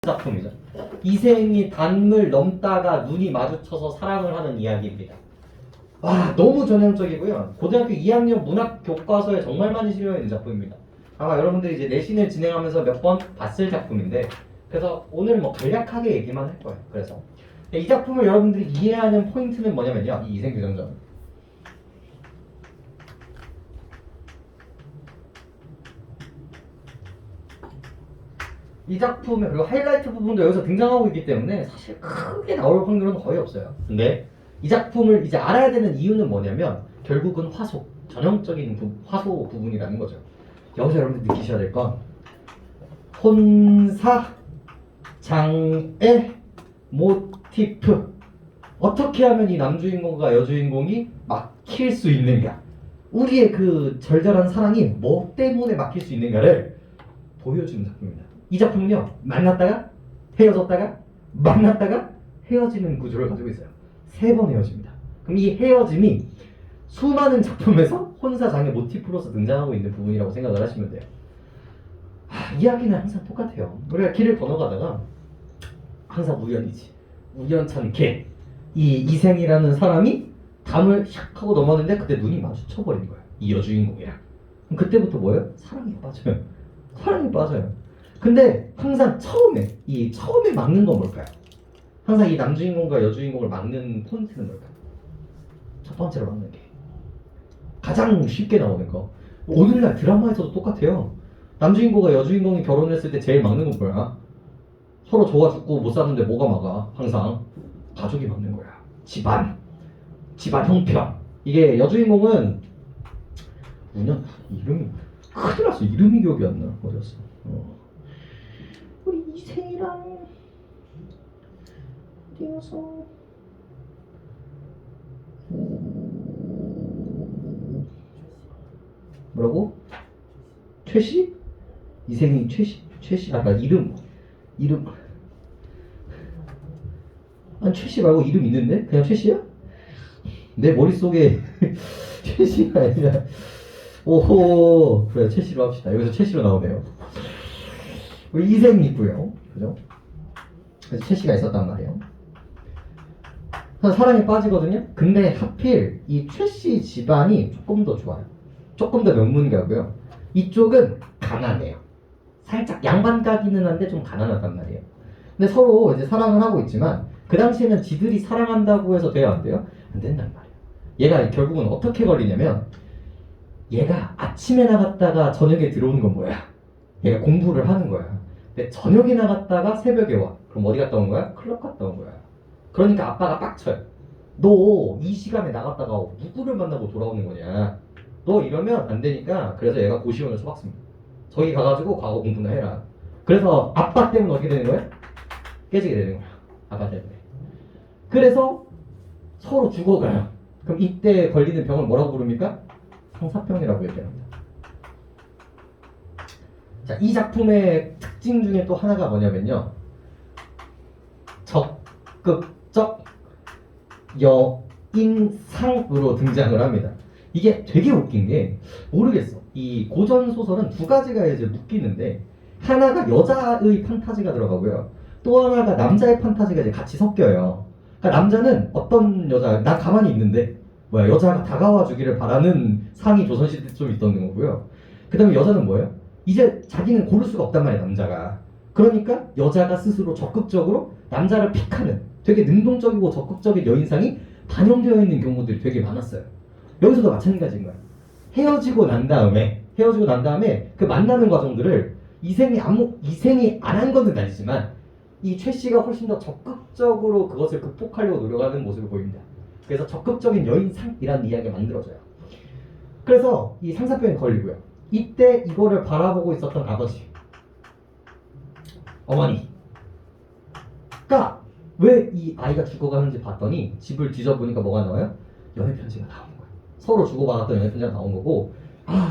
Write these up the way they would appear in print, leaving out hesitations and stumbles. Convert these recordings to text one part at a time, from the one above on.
작품이죠. 이생이 단물 넘다가 눈이 마주쳐서 사랑을 하는 이야기입니다. 와, 너무 전형적이고요. 고등학교 2학년 문학 교과서에 정말 많이 실려 있는 작품입니다. 아마 여러분들이 이제 내신을 진행하면서 몇 번 봤을 작품인데, 그래서 오늘 뭐 간략하게 얘기만 할 거예요. 그래서 이 작품을 여러분들이 이해하는 포인트는 뭐냐면요, 이 이생규정전. 이 작품의 그리고 하이라이트 부분도 여기서 등장하고 있기 때문에 사실 크게 나올 확률은 거의 없어요. 근데 이 작품을 이제 알아야 되는 이유는 뭐냐면 결국은 화소, 전형적인 화소 부분이라는 거죠. 여기서 여러분들 느끼셔야 될 건 혼사, 장애, 모티프. 어떻게 하면 이 남주인공과 여주인공이 막힐 수 있는가, 우리의 그 절절한 사랑이 뭐 때문에 막힐 수 있는가를 보여주는 작품입니다. 이 작품은요, 만났다가 헤어졌다가 만났다가 헤어지는 구조를 가지고 있어요. 3번 헤어집니다. 그럼 이 헤어짐이 수많은 작품에서 혼사, 장애, 모티프로서 등장하고 있는 부분이라고 생각을 하시면 돼요. 이야기는 항상 똑같아요. 우리가 길을 건너가다가 항상 우연이지, 우연찮게 이 이생이라는 사람이 담을 샥 하고 넘었는데 그때 눈이 마주쳐버린 거예요, 이 여주인공이랑. 그럼 그때부터 뭐예요? 사랑에 빠져요. 사랑에 빠져요. 근데 항상 처음에 막는 건 뭘까요? 항상 이 남주인공과 여주인공을 막는 포인트는 뭘까요? 첫 번째로 막는 게 가장 쉽게 나오는 거. 오늘날 드라마에서도 똑같아요. 남주인공과 여주인공이 결혼했을 때 제일 막는 건 뭐야? 서로 좋아 죽고 못 사는데 뭐가 막아? 항상 가족이 막는 거야. 집안 형편. 이게 여주인공은 이름이 큰일 났어. 이름이 기억이 안 나. 어디였어? 우리 이생이랑 어디여서 뭐라고? 최씨? 이생이 최씨 아까 이름 아니 최씨 말고 이름 있는데? 그냥 최씨야? 내 머릿속에 최씨가 아니라 오호, 그래, 최씨로 합시다. 여기서 최씨로 나오네요. 우리 이생이 있고요, 그죠? 그래서 최씨가 있었단 말이에요. 그래서 사랑에 빠지거든요. 근데 하필 이 최씨 집안이 조금 더 좋아요. 조금 더 명문가고요. 이쪽은 가난해요. 살짝 양반가기는 한데 좀 가난하단 말이에요. 근데 서로 이제 사랑을 하고 있지만 그 당시에는 지들이 사랑한다고 해서 돼요, 안 돼요? 안 된단 말이에요. 얘가 결국은 어떻게 걸리냐면, 얘가 아침에 나갔다가 저녁에 들어오는 건 뭐야? 얘가 공부를 하는 거야. 근데 저녁에 나갔다가 새벽에 와. 그럼 어디 갔다 온 거야? 클럽 갔다 온 거야. 그러니까 아빠가 빡쳐요. 너 이 시간에 나갔다가 누구를 만나고 돌아오는 거냐? 너 이러면 안 되니까. 그래서 얘가 고시원을 쳐박습니다. 저기 가가지고 과거 공부나 해라. 그래서 아빠 때문에 어떻게 되는 거야? 깨지게 되는 거야. 아빠 때문에. 그래서 서로 죽어가요. 그럼 이때 걸리는 병을 뭐라고 부릅니까? 상사병이라고 얘기합니다. 자, 이 작품의 특징 중에 또 하나가 뭐냐면요, 적극적 여인상으로 등장을 합니다. 이게 되게 웃긴 게, 모르겠어, 이 고전 소설은 두 가지가 이제 묶이는데, 하나가 여자의 판타지가 들어가고요, 또 하나가 남자의 판타지가 이제 같이 섞여요. 그러니까 남자는 어떤 여자, 난 가만히 있는데 여자가 다가와 주기를 바라는 상이 조선시대 때 좀 있던 거고요. 그 다음에 여자는 뭐예요? 이제 자기는 고를 수가 없단 말이에요, 남자가. 그러니까 여자가 스스로 적극적으로 남자를 픽하는 되게 능동적이고 적극적인 여인상이 반영되어 있는 경우들이 되게 많았어요. 여기서도 마찬가지인 거예요. 헤어지고 난 다음에 그 만나는 과정들을 이생이 안 한 건 아니지만 이 최 씨가 훨씬 더 적극적으로 그것을 극복하려고 노력하는 모습을 보입니다. 그래서 적극적인 여인상이라는 이야기가 만들어져요. 그래서 이 상사병에 걸리고요. 이때 이거를 바라보고 있었던 아버지, 어머니가 왜 이 아이가 죽어가는지 봤더니 집을 뒤져보니까 뭐가 나와요? 연애 편지가 나오는 거예요. 서로 주고받았던 연애 편지가 나온 거고,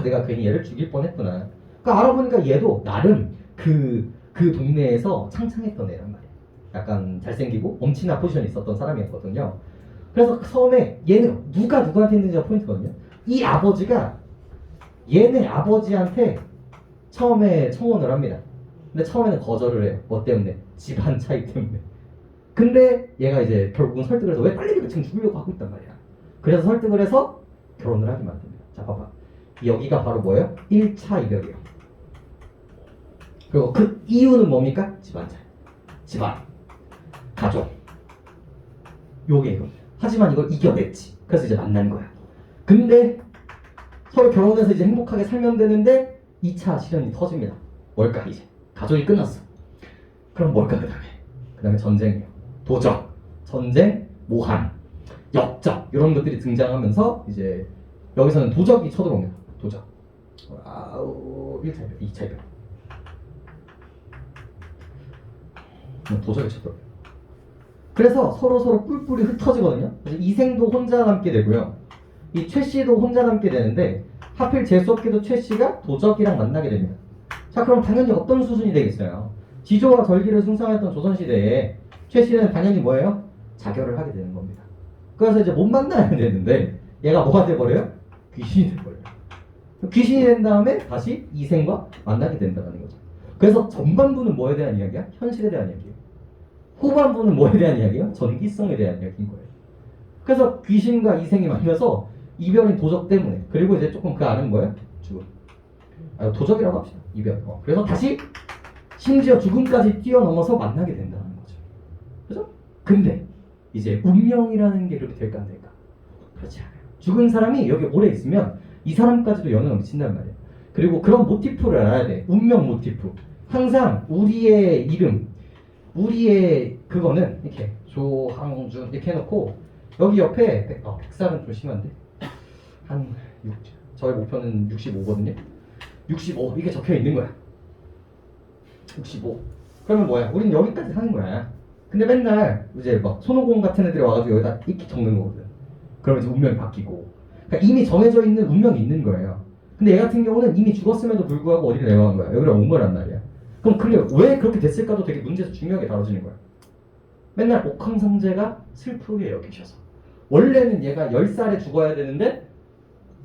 내가 괜히 얘를 죽일 뻔했구나. 그러니까 알아보니까 얘도 나름 그 동네에서 창창했던 애란 말이에요. 약간 잘생기고 엄친아 포지션이 있었던 사람이었거든요. 그래서 처음에 얘는 누구한테 했는지가 포인트거든요. 이 아버지가 얘네 아버지한테 처음에 청혼을 합니다. 근데 처음에는 거절을 해요. 뭐 때문에? 집안 차이 때문에. 근데 얘가 이제 결국은 설득을 해서 왜 딸내미가 지금 죽이려고 하고 있단 말이야. 그래서 설득을 해서 결혼을 하게 만듭니다. 자, 봐봐. 여기가 바로 뭐예요? 1차 이별이에요. 그리고 그 이유는 뭡니까? 집안 차이. 집안. 가족. 요게 이겁니다. 하지만 이걸 이겨냈지. 그래서 이제 만난 거야. 근데 서로 결혼해서 이제 행복하게 살면 되는데 2차 시련이 터집니다. 뭘까 이제? 가족이 끝났어. 그럼 뭘까 그 다음에 전쟁이에요. 도적, 전쟁, 모함, 역적 이런 것들이 등장하면서 이제 여기서는 도적이 쳐들어옵니다. 도적. 1차 이별, 2차 이별. 도적이 쳐들어옵니다. 그래서 서로 뿔뿔이 흩어지거든요. 그래서 이생도 혼자 남게 되고요. 이 최씨도 혼자 남게 되는데 하필 재수없게도 최씨가 도적이랑 만나게 됩니다. 자, 그럼 당연히 어떤 수순이 되겠어요? 지조와 절기를 숭상했던 조선시대에 최씨는 당연히 뭐예요? 자결을 하게 되는 겁니다. 그래서 이제 못 만나야 되는데 얘가 뭐가 돼버려요? 귀신이 돼버려요. 귀신이 된 다음에 다시 이생과 만나게 된다는 거죠. 그래서 전반부는 뭐에 대한 이야기야? 현실에 대한 이야기예요. 후반부는 뭐에 대한 이야기예요? 전기성에 대한 이야기인 거예요. 그래서 귀신과 이생이 만나서 이별인 도적 때문에, 그리고 이제 조금 그 안은 뭐예요? 죽음. 도적이라고 합시다. 이별. 그래서 다시 심지어 죽음까지 뛰어넘어서 만나게 된다는 거죠. 그죠? 근데 이제 운명이라는 게 그렇게 될까 안 될까? 그렇지 않아요. 죽은 사람이 여기 오래 있으면 이 사람까지도 영향을 미친단 말이에요. 그리고 그런 모티프를 알아야 돼. 운명 모티프. 항상 우리의 이름, 우리의 그거는 이렇게 조항준 이렇게 해놓고 여기 옆에 백살은 좀 심한데 한 6, 저희 목표는 65거든요. 65 이게 적혀 있는 거야. 65. 그러면 뭐야? 우린 여기까지 사는 거야. 근데 맨날 이제 막 손오공 같은 애들이 와가지고 여기다 이렇게 적는 거거든. 그러면 이제 운명이 바뀌고. 그러니까 이미 정해져 있는 운명이 있는 거예요. 근데 얘 같은 경우는 이미 죽었음에도 불구하고 어디를 내려간 거야. 여기로 온 거란 말이야. 그럼 그게 왜 그렇게 됐을까도 되게 문제에서 중요하게 다뤄지는 거야. 맨날 옥황상제가 슬프게 여기셔서. 원래는 얘가 10살에 죽어야 되는데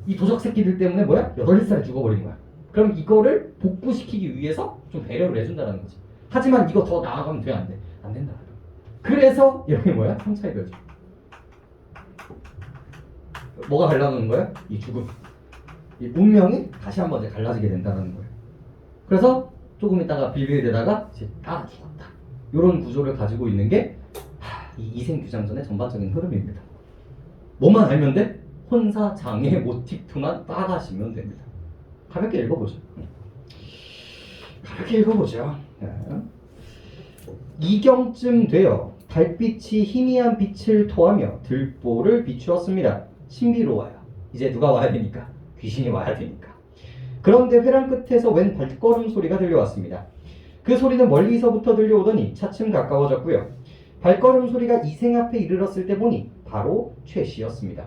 이 도적 새끼들 때문에 뭐야? 8살에 죽어버린 거야. 그럼 이거를 복구시키기 위해서 좀 배려를 해준다는 거지. 하지만 이거 더 나아가면 돼? 안 돼? 안 된다. 그래서 여기 뭐야? 3차 이별죠. 뭐가 갈라놓는 거야? 이 죽음. 이 운명이 다시 한번 이제 갈라지게 된다는 거예요. 그래서 조금 있다가 빌빌대다가 이제 다 죽었다. 이런 구조를 가지고 있는 게 이 이생규장전의 전반적인 흐름입니다. 뭐만 알면 돼? 혼사장애 모티프만 따라하시면 됩니다. 가볍게 읽어보죠. 가볍게 읽어보죠. 이경쯤 되어 달빛이 희미한 빛을 토하며 들보를 비추었습니다. 신비로워요. 이제 누가 와야 되니까? 귀신이 와야 되니까. 그런데 회랑 끝에서 웬 발걸음 소리가 들려왔습니다. 그 소리는 멀리서부터 들려오더니 차츰 가까워졌고요. 발걸음 소리가 이생 앞에 이르렀을 때 보니 바로 최씨였습니다.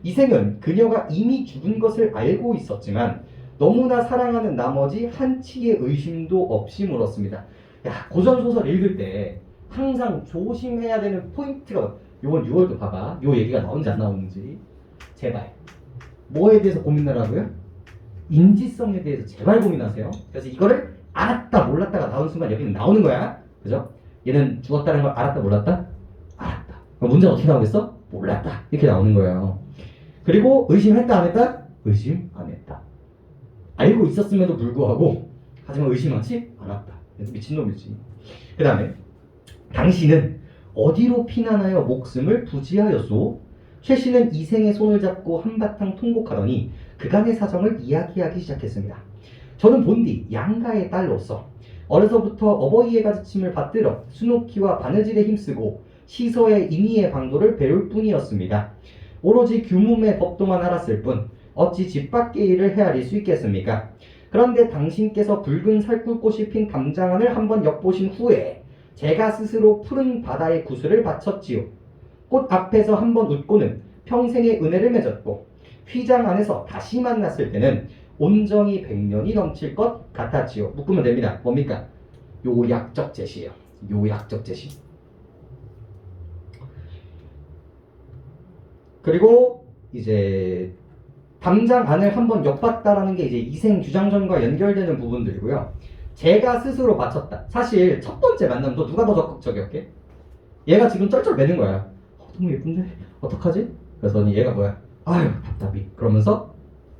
이생은 그녀가 이미 죽은 것을 알고 있었지만 너무나 사랑하는 나머지 한치의 의심도 없이 물었습니다. 야, 고전소설 읽을 때 항상 조심해야 되는 포인트가, 요번 6월도 봐봐. 요 얘기가 나오는지 안 나오는지. 제발. 뭐에 대해서 고민하라고요? 인지성에 대해서 제발 고민하세요. 그래서 이거를 알았다 몰랐다가 나오는 순간 여기는 나오는 거야. 그죠? 얘는 죽었다는 걸 알았다 몰랐다? 알았다. 그럼 문제는 어떻게 나오겠어? 몰랐다. 이렇게 나오는 거예요. 그리고 의심했다 안 했다? 의심 안 했다. 알고 있었음에도 불구하고 하지만 의심하지 않았다. 미친놈이지. 그 다음에 당신은 어디로 피난하여 목숨을 부지하였소? 최씨는 이생의 손을 잡고 한바탕 통곡하더니 그간의 사정을 이야기하기 시작했습니다. 저는 본디 양가의 딸로서 어려서부터 어버이의 가르침을 받들어 수놓기와 바느질에 힘쓰고 시서의 인의의 방도를 배울 뿐이었습니다. 오로지 규문의 법도만 알았을 뿐 어찌 집 밖의 일을 헤아릴 수 있겠습니까? 그런데 당신께서 붉은 살굴꽃이 핀 담장안을 한번 엿보신 후에 제가 스스로 푸른 바다의 구슬을 바쳤지요. 꽃 앞에서 한번 웃고는 평생의 은혜를 맺었고 휘장 안에서 다시 만났을 때는 온전히 100년이 넘칠 것 같았지요. 묶으면 됩니다. 뭡니까? 요약적 제시예요. 요약적 제시. 그리고 이제 담장 안을 한번 엿봤다라는 게 이제 이생 규장전과 연결되는 부분들이고요. 제가 스스로 바쳤다. 사실 첫 번째 만남도 누가 더 적극적이었게? 얘가 지금 쩔쩔 매는 거야. 너무 예쁜데? 어떡하지? 그래서 얘가 뭐야? 아유 답답이. 그러면서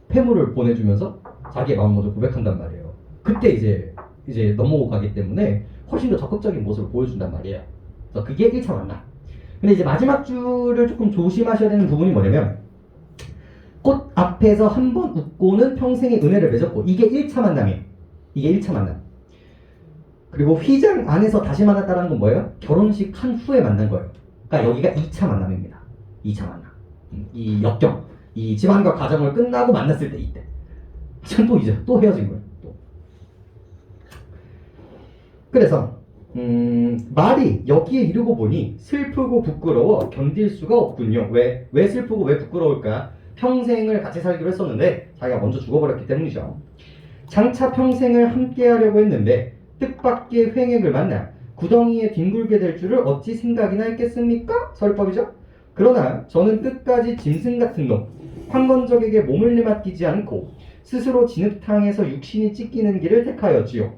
폐물을 보내주면서 자기의 마음 먼저 고백한단 말이에요. 그때 이제 넘어가기 때문에 훨씬 더 적극적인 모습을 보여준단 말이에요. 그래서 그게 1차 만남. 근데 이제 마지막 줄을 조금 조심하셔야 되는 부분이 뭐냐면 꽃 앞에서 한 번 웃고는 평생의 은혜를 맺었고 이게 1차 만남이에요. 이게 1차 만남. 그리고 휘장 안에서 다시 만났다는 건 뭐예요? 결혼식 한 후에 만난 거예요. 그러니까 여기가 2차 만남입니다. 2차 만남. 이 역경, 이 집안과 가정을 끝나고 만났을 때 이때. 전 또 이제 또 헤어진 거예요. 또. 그래서 말이 여기에 이르고 보니 슬프고 부끄러워 견딜 수가 없군요. 왜 슬프고 왜 부끄러울까? 평생을 같이 살기로 했었는데 자기가 먼저 죽어버렸기 때문이죠. 장차 평생을 함께하려고 했는데 뜻밖의 횡액을 만나 구덩이에 뒹굴게 될 줄을 어찌 생각이나 했겠습니까? 설법이죠. 그러나 저는 끝까지 짐승 같은 놈, 황건적에게 몸을 내맡기지 않고 스스로 진흙탕에서 육신이 찢기는 길을 택하였지요.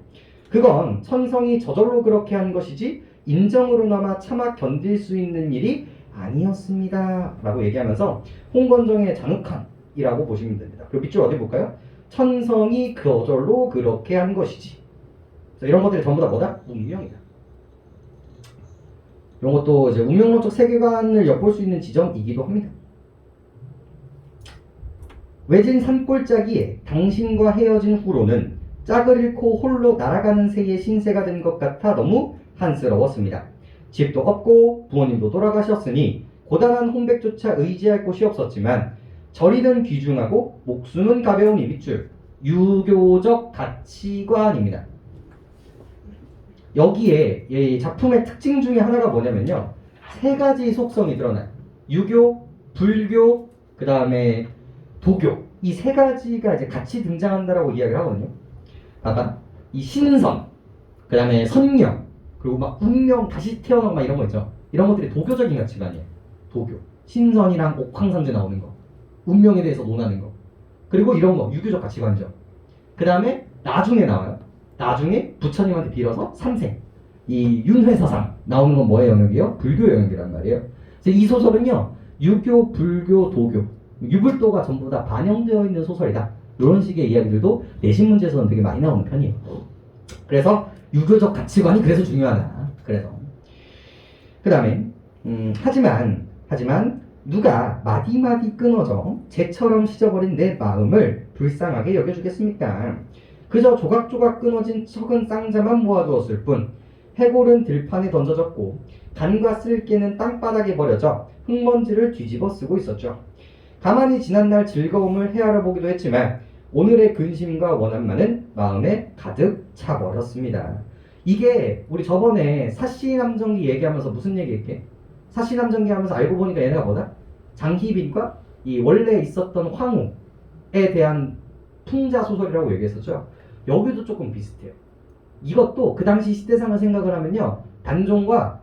그건 천성이 저절로 그렇게 한 것이지 인정으로나마 참아 견딜 수 있는 일이 아니었습니다. 라고 얘기하면서 홍건정의 잔혹함이라고 보시면 됩니다. 그리고 밑줄 어디 볼까요? 천성이 저절로 그렇게 한 것이지. 이런 것들이 전부 다 뭐다? 운명이다. 이런 것도 이제 운명론적 세계관을 엿볼 수 있는 지점이기도 합니다. 외진 산골짜기에 당신과 헤어진 후로는 짝을 잃고 홀로 날아가는 새의 신세가 된 것 같아 너무 한스러웠습니다. 집도 없고 부모님도 돌아가셨으니 고단한 혼백조차 의지할 곳이 없었지만 저리는 귀중하고 목숨은 가벼운 이 밑줄 유교적 가치관입니다. 여기에 이 작품의 특징 중에 하나가 뭐냐면요. 세 가지 속성이 드러나요. 유교, 불교, 그 다음에 도교. 이 세 가지가 이제 같이 등장한다라고 이야기를 하거든요. 아까 이 신선, 그 다음에 선명, 그리고 막 운명, 다시 태어나고 막 이런 거 있죠. 이런 것들이 도교적인 가치관이에요. 도교. 신선이랑 옥황상제 나오는 거. 운명에 대해서 논하는 거. 그리고 이런 거, 유교적 가치관이죠. 그 다음에 나중에 나와요. 나중에 부처님한테 빌어서 삼생. 이 윤회사상 나오는 건 뭐의 영역이에요? 불교 영역이란 말이에요. 그래서 이 소설은요. 유교, 불교, 도교. 유불도가 전부 다 반영되어 있는 소설이다. 이런 식의 이야기들도 내신 문제에서는 되게 많이 나오는 편이에요. 그래서 유교적 가치관이 그래서 중요하다. 그래서 그 다음에 하지만 누가 마디마디 끊어져 재처럼 씻어버린 내 마음을 불쌍하게 여겨주겠습니까? 그저 조각조각 끊어진 썩은 쌍자만 모아두었을 뿐 해골은 들판에 던져졌고 간과 쓸개는 땅바닥에 버려져 흙먼지를 뒤집어 쓰고 있었죠. 가만히 지난날 즐거움을 헤아려 보기도 했지만 오늘의 근심과 원한만은 마음에 가득 차버렸습니다. 이게 우리 저번에 사시남정기 얘기하면서 무슨 얘기했게? 사시남정기 하면서 알고 보니까 얘네가 뭐다? 장희빈과 이 원래 있었던 황후에 대한 풍자 소설이라고 얘기했었죠. 여기도 조금 비슷해요. 이것도 그 당시 시대상을 생각을 하면요. 단종과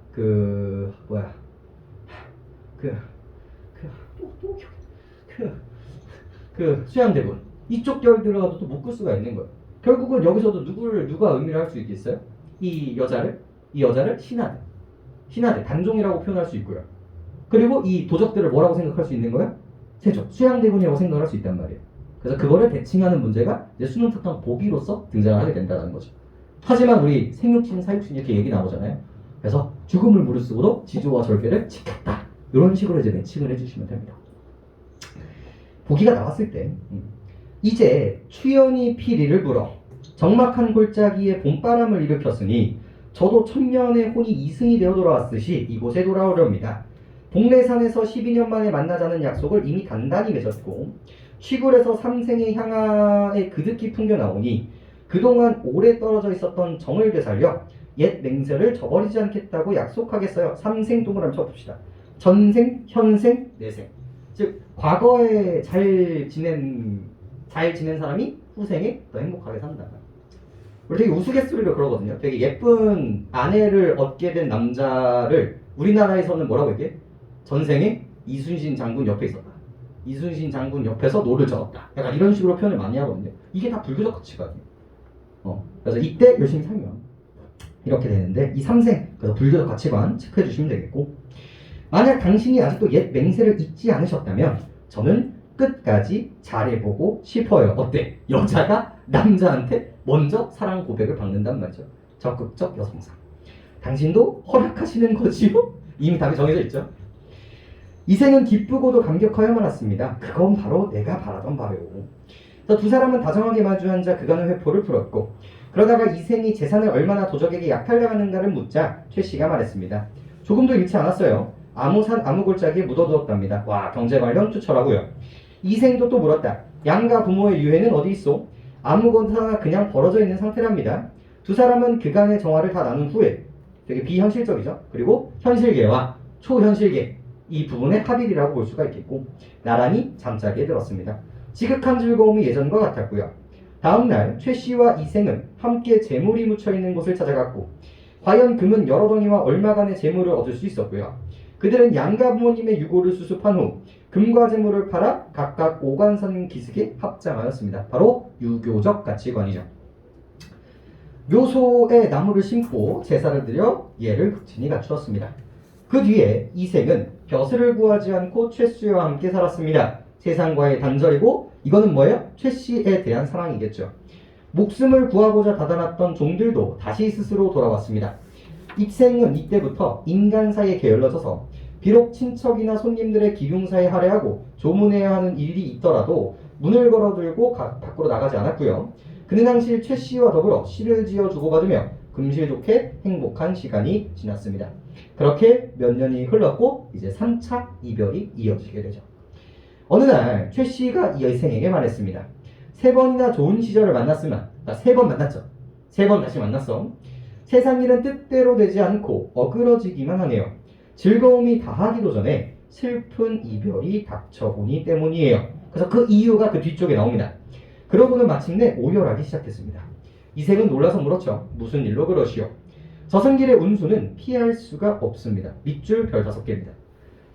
수양대군 이쪽 결 들어가도 또 묶을 수가 있는 거예요. 결국은 여기서도 누가 의미를 할 수 있겠어요? 이 여자를 신하대 단종이라고 표현할 수 있고요. 그리고 이 도적들을 뭐라고 생각할 수 있는 거예요? 세족 수양대군이라고 생각할 수 있단 말이에요. 그래서 그거를 대칭하는 문제가 이제 수능 특강 보기로서 등장을 하게 된다는 거죠. 하지만 우리 생육신, 사육신 이렇게 얘기 나오잖아요. 그래서 죽음을 무릅쓰고도 지조와 절개를 지켰다. 이런 식으로 이제 매칭을 해주시면 됩니다. 보기가 나왔을 때 이제 추연이 피리를 불어 적막한 골짜기에 봄바람을 일으켰으니 저도 천년의 혼이 이승이 되어 돌아왔듯이 이곳에 돌아오렵니다. 동래산에서 12년 만에 만나자는 약속을 이미 단단히 맺었고 시골에서 삼생의 향하에 그득히 풍겨나오니 그동안 오래 떨어져 있었던 정을 되살려 옛 맹세를 저버리지 않겠다고 약속하겠어요. 삼생 동그라미 쳐봅시다. 전생, 현생, 내생. 즉 과거에 잘 지낸 사람이 후생에 더 행복하게 산다. 우리 되게 우스갯소리로 그러거든요. 되게 예쁜 아내를 얻게 된 남자를 우리나라에서는 뭐라고 얘기해? 전생에 이순신 장군 옆에 있었다. 이순신 장군 옆에서 노를 저었다. 약간 이런 식으로 표현을 많이 하거든요. 이게 다 불교적 가치관이에요. 그래서 이때 열심히 살면 이렇게 되는데 이 삼생, 그래서 불교적 가치관 체크해 주시면 되겠고, 만약 당신이 아직도 옛 맹세를 잊지 않으셨다면 저는 끝까지 잘해보고 싶어요. 어때? 여자가 남자한테 먼저 사랑 고백을 받는단 말이죠. 적극적 여성상. 당신도 허락하시는 거지요? 이미 답이 정해져 있죠. 이생은 기쁘고도 감격하여 말았습니다. 그건 바로 내가 바라던 바요. 두 사람은 다정하게 마주 앉아 그간의 회포를 풀었고, 그러다가 이생이 재산을 얼마나 도적에게 약탈당하는가를 묻자 최 씨가 말했습니다. 조금도 잃지 않았어요. 아무 골짜기에 묻어두었답니다. 와, 경제 관련 추천하고요. 이생도 또 물었다. 양가 부모의 유해는 어디 있어? 아무거나 그냥 벌어져 있는 상태랍니다. 두 사람은 그간의 정화를 다 나눈 후에, 되게 비현실적이죠. 그리고 현실계와 초현실계, 이 부분의 합일이라고 볼 수가 있겠고, 나란히 잠자리에 들었습니다. 지극한 즐거움이 예전과 같았고요. 다음날 최 씨와 이생은 함께 재물이 묻혀있는 곳을 찾아갔고, 과연 금은 여러 덩이와 얼마간의 재물을 얻을 수 있었고요. 그들은 양가 부모님의 유고를 수습한 후 금과 재물을 팔아 각각 5관선 기슭에 합장하였습니다. 바로 유교적 가치관이죠. 묘소에 나무를 심고 제사를 드려 예를 극진히 갖추었습니다. 그 뒤에 이생은 벼슬을 구하지 않고 최 씨와 함께 살았습니다. 세상과의 단절이고, 이거는 뭐예요? 최 씨에 대한 사랑이겠죠. 목숨을 구하고자 다다랐던 종들도 다시 스스로 돌아왔습니다. 이생은 이때부터 인간사에 게을러져서 비록 친척이나 손님들의 기륭사에 할애하고 조문해야 하는 일이 있더라도 문을 걸어들고 밖으로 나가지 않았고요. 그는 항시 최 씨와 더불어 시를 지어 주고받으며 금실 좋게 행복한 시간이 지났습니다. 그렇게 몇 년이 흘렀고 이제 3차 이별이 이어지게 되죠. 어느 날 최 씨가 이생에게 말했습니다. 3번이나 좋은 시절을 만났으면, 3번 만났죠. 3번 다시 만났어. 세상 일은 뜻대로 되지 않고 어그러지기만 하네요. 즐거움이 다하기도 전에 슬픈 이별이 닥쳐오니 때문이에요. 그래서 그 이유가 그 뒤쪽에 나옵니다. 그러고는 마침내 오열하기 시작했습니다. 이생은 놀라서 물었죠. 무슨 일로 그러시오? 저승길의 운수는 피할 수가 없습니다. 밑줄 별 5개입니다.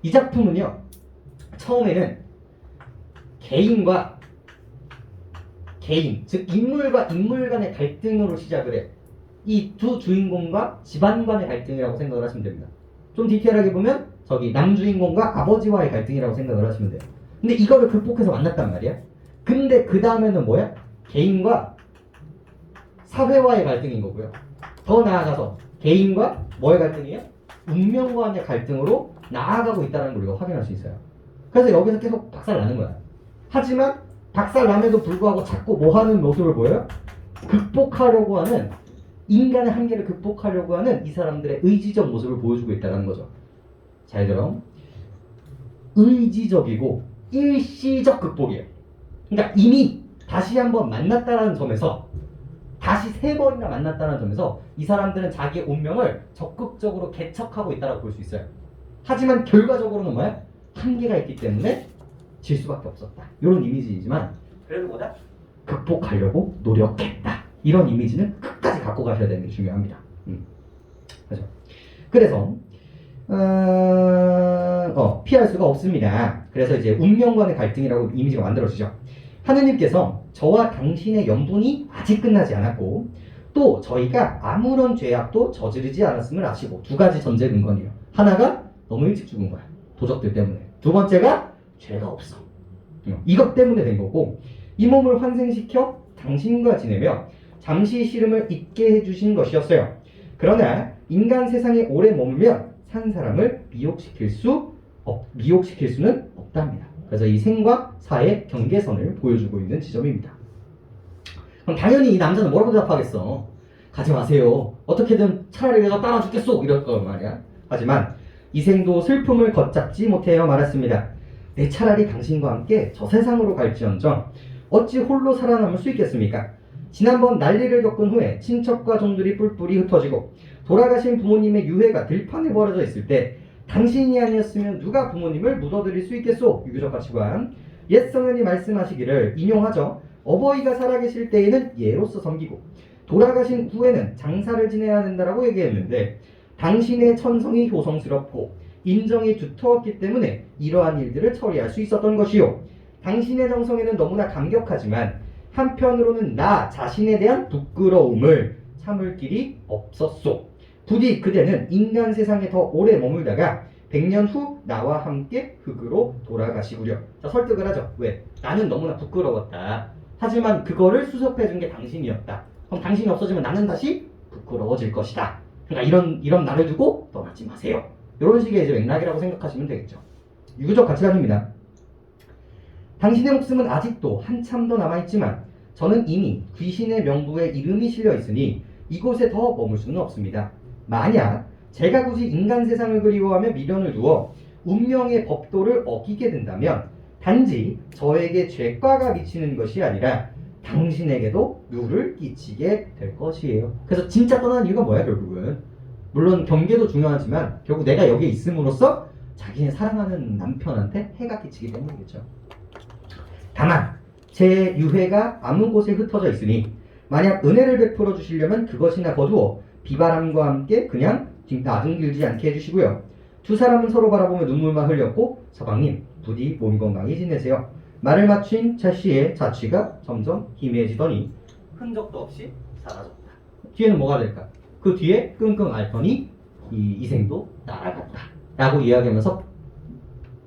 이 작품은요, 처음에는 개인과 개인, 즉 인물과 인물 간의 갈등으로 시작을 해. 이 두 주인공과 집안 간의 갈등이라고 생각을 하시면 됩니다. 좀 디테일하게 보면 저기 남주인공과 아버지와의 갈등이라고 생각을 하시면 돼요. 근데 이거를 극복해서 만났단 말이야. 근데 그 다음에는 뭐야? 개인과 사회와의 갈등인 거고요. 더 나아가서 개인과 뭐의 갈등이에요? 운명과의 갈등으로 나아가고 있다는 걸 우리가 확인할 수 있어요. 그래서 여기서 계속 박살나는 거야. 하지만 박살남에도 불구하고 자꾸 뭐 하는 모습을 보여요? 극복하려고 하는, 인간의 한계를 극복하려고 하는 이 사람들의 의지적 모습을 보여주고 있다는 거죠. 잘 들어. 의지적이고 일시적 극복이에요. 그러니까 이미 다시 한번 만났다는 점에서, 다시 3번이나 만났다는 점에서 이 사람들은 자기의 운명을 적극적으로 개척하고 있다고 볼 수 있어요. 하지만 결과적으로는 뭐야? 한계가 있기 때문에 질 수밖에 없었다. 이런 이미지이지만 그래도 뭐다? 극복하려고 노력했다. 이런 이미지는 끝까지 갖고 가셔야 되는 게 중요합니다. 그렇죠? 그래서 피할 수가 없습니다. 그래서 이제 운명과의 갈등이라고 이미지가 만들어지죠. 하느님께서 저와 당신의 연분이 아직 끝나지 않았고, 또 저희가 아무런 죄악도 저지르지 않았음을 아시고, 2가지 전제 근거이에요. 하나가 너무 일찍 죽은 거야. 도적들 때문에. 2번째가 죄가 없어. 이것 때문에 된 거고, 이 몸을 환생시켜 당신과 지내며 잠시 시름을 잊게 해주신 것이었어요. 그러나 인간 세상에 오래 머물면 산 사람을 미혹시킬 수는 없답니다. 그래서 이 생과 사의 경계선을 보여주고 있는 지점입니다. 그럼 당연히 이 남자는 뭐라고 대답하겠어? 가지 마세요. 어떻게든 차라리 내가 따라 죽겠소. 이럴 거 말이야. 하지만 이생도 슬픔을 걷잡지 못하여 말했습니다. 내 차라리 당신과 함께 저 세상으로 갈지언정 어찌 홀로 살아남을 수 있겠습니까? 지난번 난리를 겪은 후에 친척과 종들이 뿔뿔이 흩어지고 돌아가신 부모님의 유해가 들판에 버려져 있을 때 당신이 아니었으면 누가 부모님을 묻어드릴 수 있겠소? 유교적 가치관. 옛 성현이 말씀하시기를 인용하죠. 어버이가 살아계실 때에는 예로서 섬기고 돌아가신 후에는 장사를 지내야 한다라고 얘기했는데, 당신의 천성이 효성스럽고 인정이 두터웠기 때문에 이러한 일들을 처리할 수 있었던 것이요. 당신의 정성에는 너무나 감격하지만 한편으로는 나 자신에 대한 부끄러움을 참을 길이 없었소. 부디 그대는 인간 세상에 더 오래 머물다가 100년 후 나와 함께 흙으로 돌아가시구려. 자, 설득을 하죠. 왜? 나는 너무나 부끄러웠다. 하지만 그거를 수습해준 게 당신이었다. 그럼 당신이 없어지면 나는 다시 부끄러워질 것이다. 그러니까 이런 나를 두고 떠나지 마세요. 이런 식의 이제 맥락이라고 생각하시면 되겠죠. 유교적 가치관입니다. 당신의 목숨은 아직도 한참 더 남아있지만 저는 이미 귀신의 명부에 이름이 실려 있으니 이곳에 더 머물 수는 없습니다. 만약 제가 굳이 인간 세상을 그리워하며 미련을 두어 운명의 법도를 어기게 된다면 단지 저에게 죄과가 미치는 것이 아니라 당신에게도 누를 끼치게 될 것이에요. 그래서 진짜 떠나는 이유가 뭐야 결국은? 물론 경계도 중요하지만 결국 내가 여기에 있음으로써 자기의 사랑하는 남편한테 해가 끼치기 때문이겠죠. 다만 제 유해가 아무 곳에 흩어져 있으니 만약 은혜를 베풀어 주시려면 그것이나 거두어 비바람과 함께 그냥 나중 길지 않게 해주시고요. 두 사람은 서로 바라보며 눈물만 흘렸고 서방님 부디 몸 건강히 지내세요. 말을 마친 차씨의 자취가 점점 희미해지더니 흔적도 없이 사라졌다. 뒤에는 뭐가 될까? 그 뒤에 끙끙 앓더니 이 생도 날아갔다 라고 이야기하면서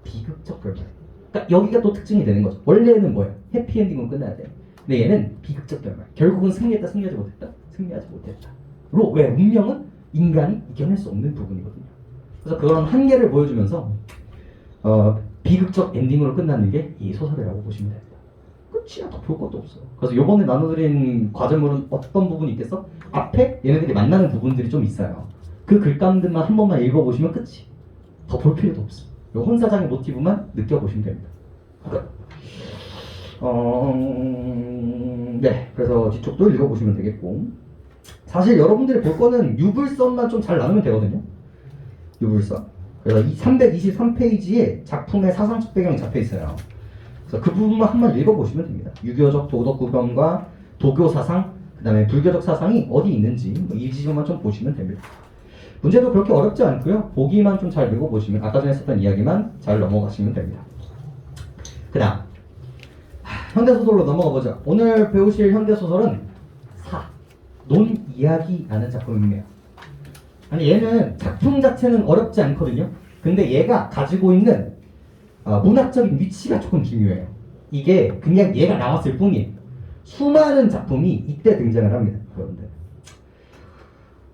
비극적 결말. 그러니까 여기가 또 특징이 되는 거죠. 원래는 뭐예요? 해피엔딩으로 끝나야 돼. 근데 얘는 비극적 결말. 결국은 승리했다, 승리하지 못했다, 승리하지 못했다. 왜? 운명은 인간이 이겨낼 수 없는 부분이거든요. 그래서 그런 한계를 보여주면서 비극적 엔딩으로 끝나는 게 이 소설이라고 보시면 됩니다. 끝이야. 더 볼 것도 없어. 그래서 이번에 나눠드린 과제물은 어떤 부분이 있겠어? 앞에 얘네들이 만나는 부분들이 좀 있어요. 그 글감들만 한 번만 읽어보시면 끝이. 더 볼 필요도 없어. 이 혼사장의 모티브만 느껴보시면 됩니다. 네, 그래서 뒤쪽도 읽어보시면 되겠고, 사실 여러분들이 볼 거는 유불선만 좀 잘 나누면 되거든요. 유불선. 그래서 이 323페이지에 작품의 사상적 배경이 잡혀 있어요. 그래서 그 부분만 한번 읽어보시면 됩니다. 유교적 도덕 구변과 도교 사상, 그 다음에 불교적 사상이 어디 있는지 이 지점만 좀 보시면 됩니다. 문제도 그렇게 어렵지 않고요. 보기만 좀 잘 읽어보시면 아까 전에 했었던 이야기만 잘 넘어가시면 됩니다. 그 다음 현대소설로 넘어가 보죠. 오늘 배우실 현대소설은 논 이야기라는 작품입니다. 아니 얘는 작품 자체는 어렵지 않거든요. 근데 얘가 가지고 있는 문학적인 위치가 조금 중요해요. 이게 그냥 얘가 나왔을 뿐이에요. 수많은 작품이 이때 등장을 합니다. 여러분들.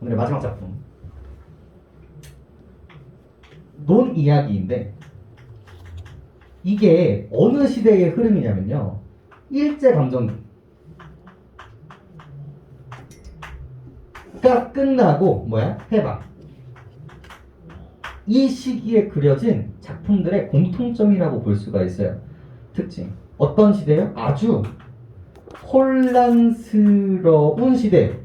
오늘의 마지막 작품 논 이야기인데 이게 어느 시대의 흐름이냐면요. 일제감정기가 끝나고 해방. 이 시기에 그려진 작품들의 공통점이라고 볼 수가 있어요. 특징. 어떤 시대예요? 아주 혼란스러운 시대예요.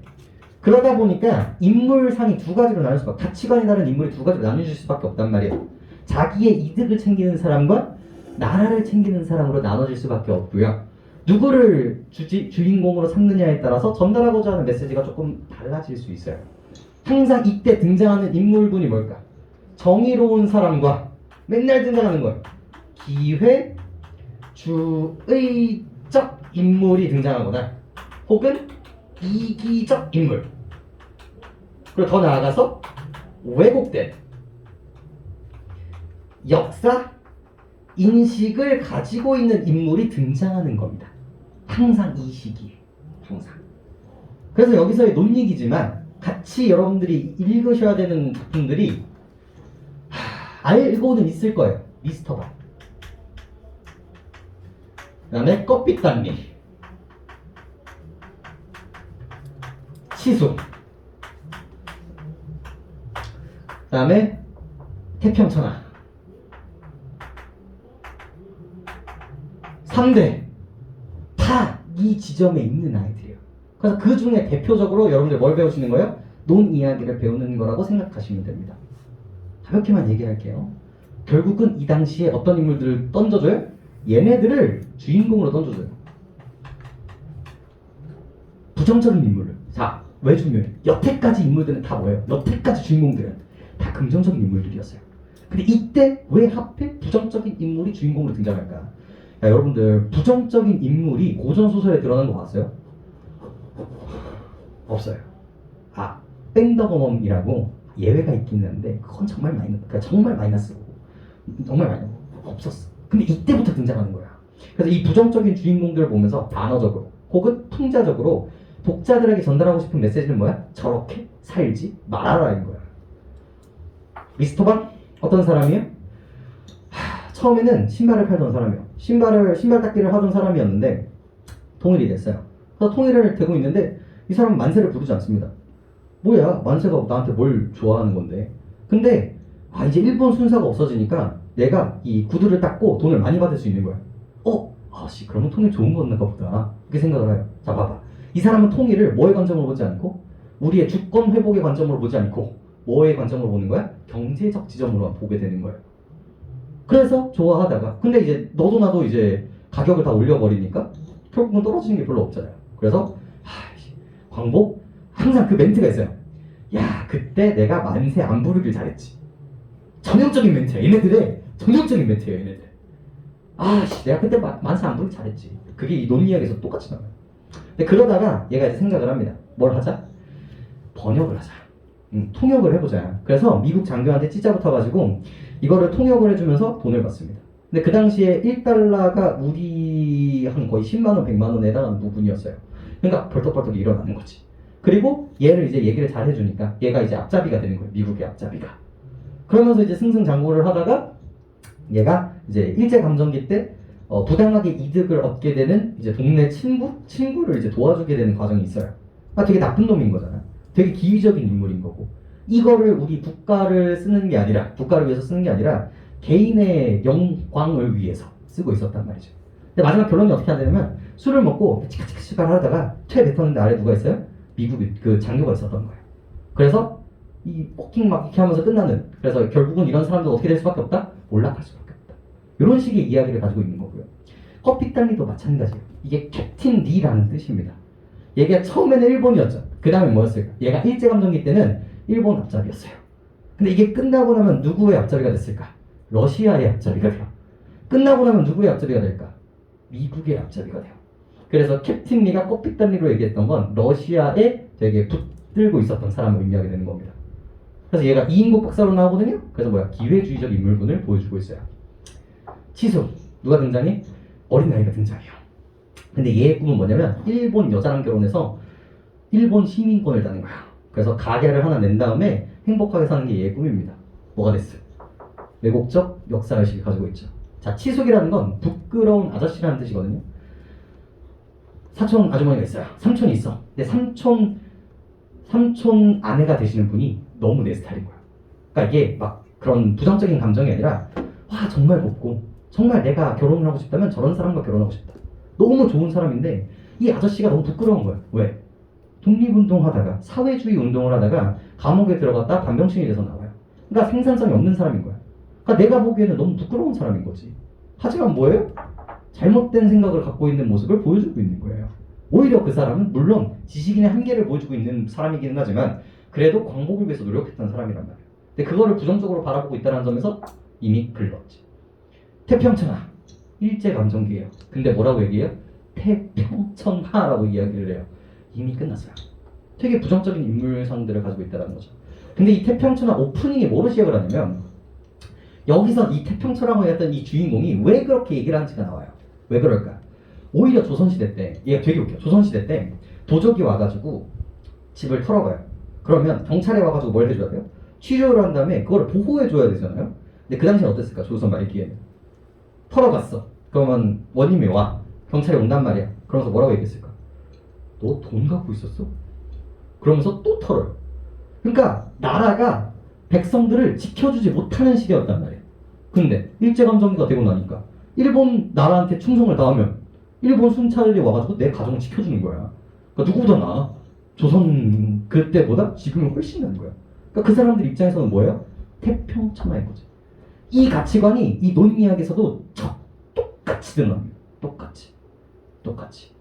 그러다 보니까 인물상이 두 가지로 나눌 수밖에, 가치관이 다른 인물이 두 가지로 나눠질 수밖에 없단 말이에요. 자기의 이득을 챙기는 사람과 나라를 챙기는 사람으로 나눠질 수밖에 없고요. 누구를 주인공으로 삼느냐에 따라서 전달하고자 하는 메시지가 조금 달라질 수 있어요. 항상 이때 등장하는 인물군이 뭘까? 정의로운 사람과 맨날 등장하는 거예요. 기회주의적 인물이 등장하거나 혹은 이기적 인물. 그리고 더 나아가서 왜곡된 역사, 인식을 가지고 있는 인물이 등장하는 겁니다. 항상 이 시기에. 항상. 그래서 여기서의 논리이지만 같이 여러분들이 읽으셔야 되는 작품들이 알고는 있을 거예요. 미스터 반. 그 다음에 껍빛단미, 치수, 그 다음에 태평천하. 3대 다 이 지점에 있는 아이들이에요. 그래서 그 중에 대표적으로 여러분들 뭘 배우시는 거예요? 논 이야기를 배우는 거라고 생각하시면 됩니다. 가볍게만 얘기할게요. 결국은 이 당시에 어떤 인물들을 던져줘요? 얘네들을 주인공으로 던져줘요. 부정적인 인물을. 자, 왜 중요해? 여태까지 인물들은 다 뭐예요? 여태까지 주인공들은 다 긍정적인 인물들이었어요. 근데 이때 왜 하필 부정적인 인물이 주인공으로 등장할까? 야, 여러분들 부정적인 인물이 고전 소설에 드러난 거 봤어요? 없어요. 아, 뺑더검이라고 예외가 있긴 한데 그건 정말 그러니까 정말 마이너스고 정말 마이너스 없었어. 근데 이때부터 등장하는 거야. 그래서 이 부정적인 주인공들을 보면서 단어적으로 혹은 풍자적으로 독자들에게 전달하고 싶은 메시지는 뭐야? 저렇게 살지 말아라인 거야. 리스토반 어떤 사람이에요? 처음에는 신발을 팔던 사람이에요. 신발 닦기를 하던 사람이었는데 통일이 됐어요. 그래서 통일을 되고 있는데 이 사람은 만세를 부르지 않습니다. 뭐야, 만세가 나한테 뭘 좋아하는 건데. 근데 이제 일본 순사가 없어지니까 내가 이 구두를 닦고 돈을 많이 받을 수 있는 거야. 그러면 통일 좋은 건가 보다. 그렇게 생각을 해요. 자, 봐봐. 이 사람은 통일을 뭐의 관점으로 보지 않고 우리의 주권 회복의 관점으로 보지 않고 뭐의 관점으로 보는 거야? 경제적 지점으로 보게 되는 거예요. 그래서 좋아하다가 근데 이제 너도 나도 이제 가격을 다 올려버리니까 결국은 떨어지는 게 별로 없잖아요. 그래서 광복 항상 그 멘트가 있어요. 야, 그때 내가 만세 안 부르길 잘했지. 전형적인 멘트야. 얘네들의 전형적인 멘트예요. 얘네들. 내가 그때 만세 안 부르길 잘했지. 그게 이 논리학에서 똑같이 나와요. 근데 그러다가 얘가 이제 생각을 합니다. 뭘 하자? 번역을 하자. 통역을 해보자. 그래서 미국 장교한테 찢어붙어가지고 이거를 통역을 해주면서 돈을 받습니다. 근데 그 당시에 1달러가 우리 한 거의 10만원, 100만원에 해당하는 부분이었어요. 그러니까 벌떡벌떡 일어나는 거지. 그리고 얘를 이제 얘기를 잘 해주니까 얘가 이제 앞잡이가 되는 거예요. 미국의 앞잡이가. 그러면서 이제 승승장구를 하다가 얘가 이제 일제감정기 때 부당하게 이득을 얻게 되는 이제 동네 친구를 이제 도와주게 되는 과정이 있어요. 되게 나쁜 놈인 거잖아. 되게 기위적인 인물인 거고. 이거를 우리 국가를 위해서 쓰는 게 아니라 개인의 영광을 위해서 쓰고 있었단 말이죠. 근데 마지막 결론이 어떻게 하냐면 술을 먹고 치카치카치카 하다가 퇴 뱉었는데 아래 누가 있어요? 미국 그 장교가 있었던 거예요. 그래서 이 포킹 막 이렇게 하면서 끝나는. 그래서 결국은 이런 사람들 어떻게 될 수밖에 없다? 몰락할 수밖에 없다. 이런 식의 이야기를 가지고 있는 거고요. 커피 딸리도 마찬가지예요. 이게 캡틴 리라는 뜻입니다. 얘가 처음에는 일본이었죠. 그 다음에 뭐였을까? 얘가 일제감정기 때는 일본 앞잡이였어요. 근데 이게 끝나고 나면 누구의 앞잡이가 됐을까? 러시아의 앞잡이가 돼요. 끝나고 나면 누구의 앞잡이가 될까? 미국의 앞잡이가 돼요. 그래서 캡틴 리가 커피단리로 얘기했던 건 러시아에 되게 붙들고 있었던 사람을 의미하게 되는 겁니다. 그래서 얘가 이인국 박사로 나오거든요. 그래서 기회주의적 인물군을 보여주고 있어요. 치수 누가 등장해? 어린아이가 등장해요. 근데 얘의 꿈은 뭐냐면 일본 여자랑 결혼해서 일본 시민권을 따는 거야. 그래서 가게를 하나 낸 다음에 행복하게 사는 게 얘의 꿈입니다. 뭐가 됐어? 왜곡적 역사의식을 가지고 있죠. 자, 치숙이라는 건 부끄러운 아저씨라는 뜻이거든요. 사촌 아주머니가 있어요. 삼촌이 있어. 근데 삼촌 아내가 되시는 분이 너무 내 스타일인 거야. 그러니까 이게 막 그런 부정적인 감정이 아니라 정말 곱고 정말 내가 결혼을 하고 싶다면 저런 사람과 결혼하고 싶다. 너무 좋은 사람인데 이 아저씨가 너무 부끄러운 거야. 왜? 독립운동하다가 사회주의 운동을 하다가 감옥에 들어갔다 반병신이 돼서 나와요. 그러니까 생산성이 없는 사람인 거야. 그러니까 내가 보기에는 너무 부끄러운 사람인 거지. 하지만 뭐예요? 잘못된 생각을 갖고 있는 모습을 보여주고 있는 거예요. 오히려 그 사람은 물론 지식인의 한계를 보여주고 있는 사람이기는 하지만 그래도 광복을 위해서 노력했던 사람이란 말이에요. 근데 그거를 부정적으로 바라보고 있다는 점에서 이미 글렀지. 태평천하 일제감정기예요. 근데 뭐라고 얘기해요? 태평천하라고 이야기를 해요. 이미 끝났어요. 되게 부정적인 인물상들을 가지고 있다는 거죠. 근데 이 태평천하 오프닝이 뭐로 시작을 하냐면 여기서 이 태평천하고 했던 이 주인공이 왜 그렇게 얘기를 하는지가 나와요. 왜 그럴까? 오히려 조선시대 때 얘가 되게 웃겨. 조선시대 때 도적이 와가지고 집을 털어가요. 그러면 경찰에 와가지고 뭘 해줘야 돼요? 취조를 한 다음에 그걸 보호해줘야 되잖아요. 근데 그 당시엔 어땠을까? 조선 말기에는 털어갔어. 그러면 원님이 와. 경찰이 온단 말이야. 그러면서 뭐라고 얘기했을까? 너 돈 갖고 있었어? 그러면서 또 털어요. 그러니까 나라가 백성들을 지켜주지 못하는 시대였단 말이에요. 근데 일제감정기가 되고 나니까 일본 나라한테 충성을 다하면 일본 순찰이 와가지고 내 가정을 지켜주는 거야. 그러니까 누구보다 나아. 조선 그때보다 지금은 훨씬 나은 거야. 그러니까 그 사람들 입장에서는 뭐예요? 태평천하인 거지. 이 가치관이 이 논리학에서도 똑같이 드러납니다. 똑같이.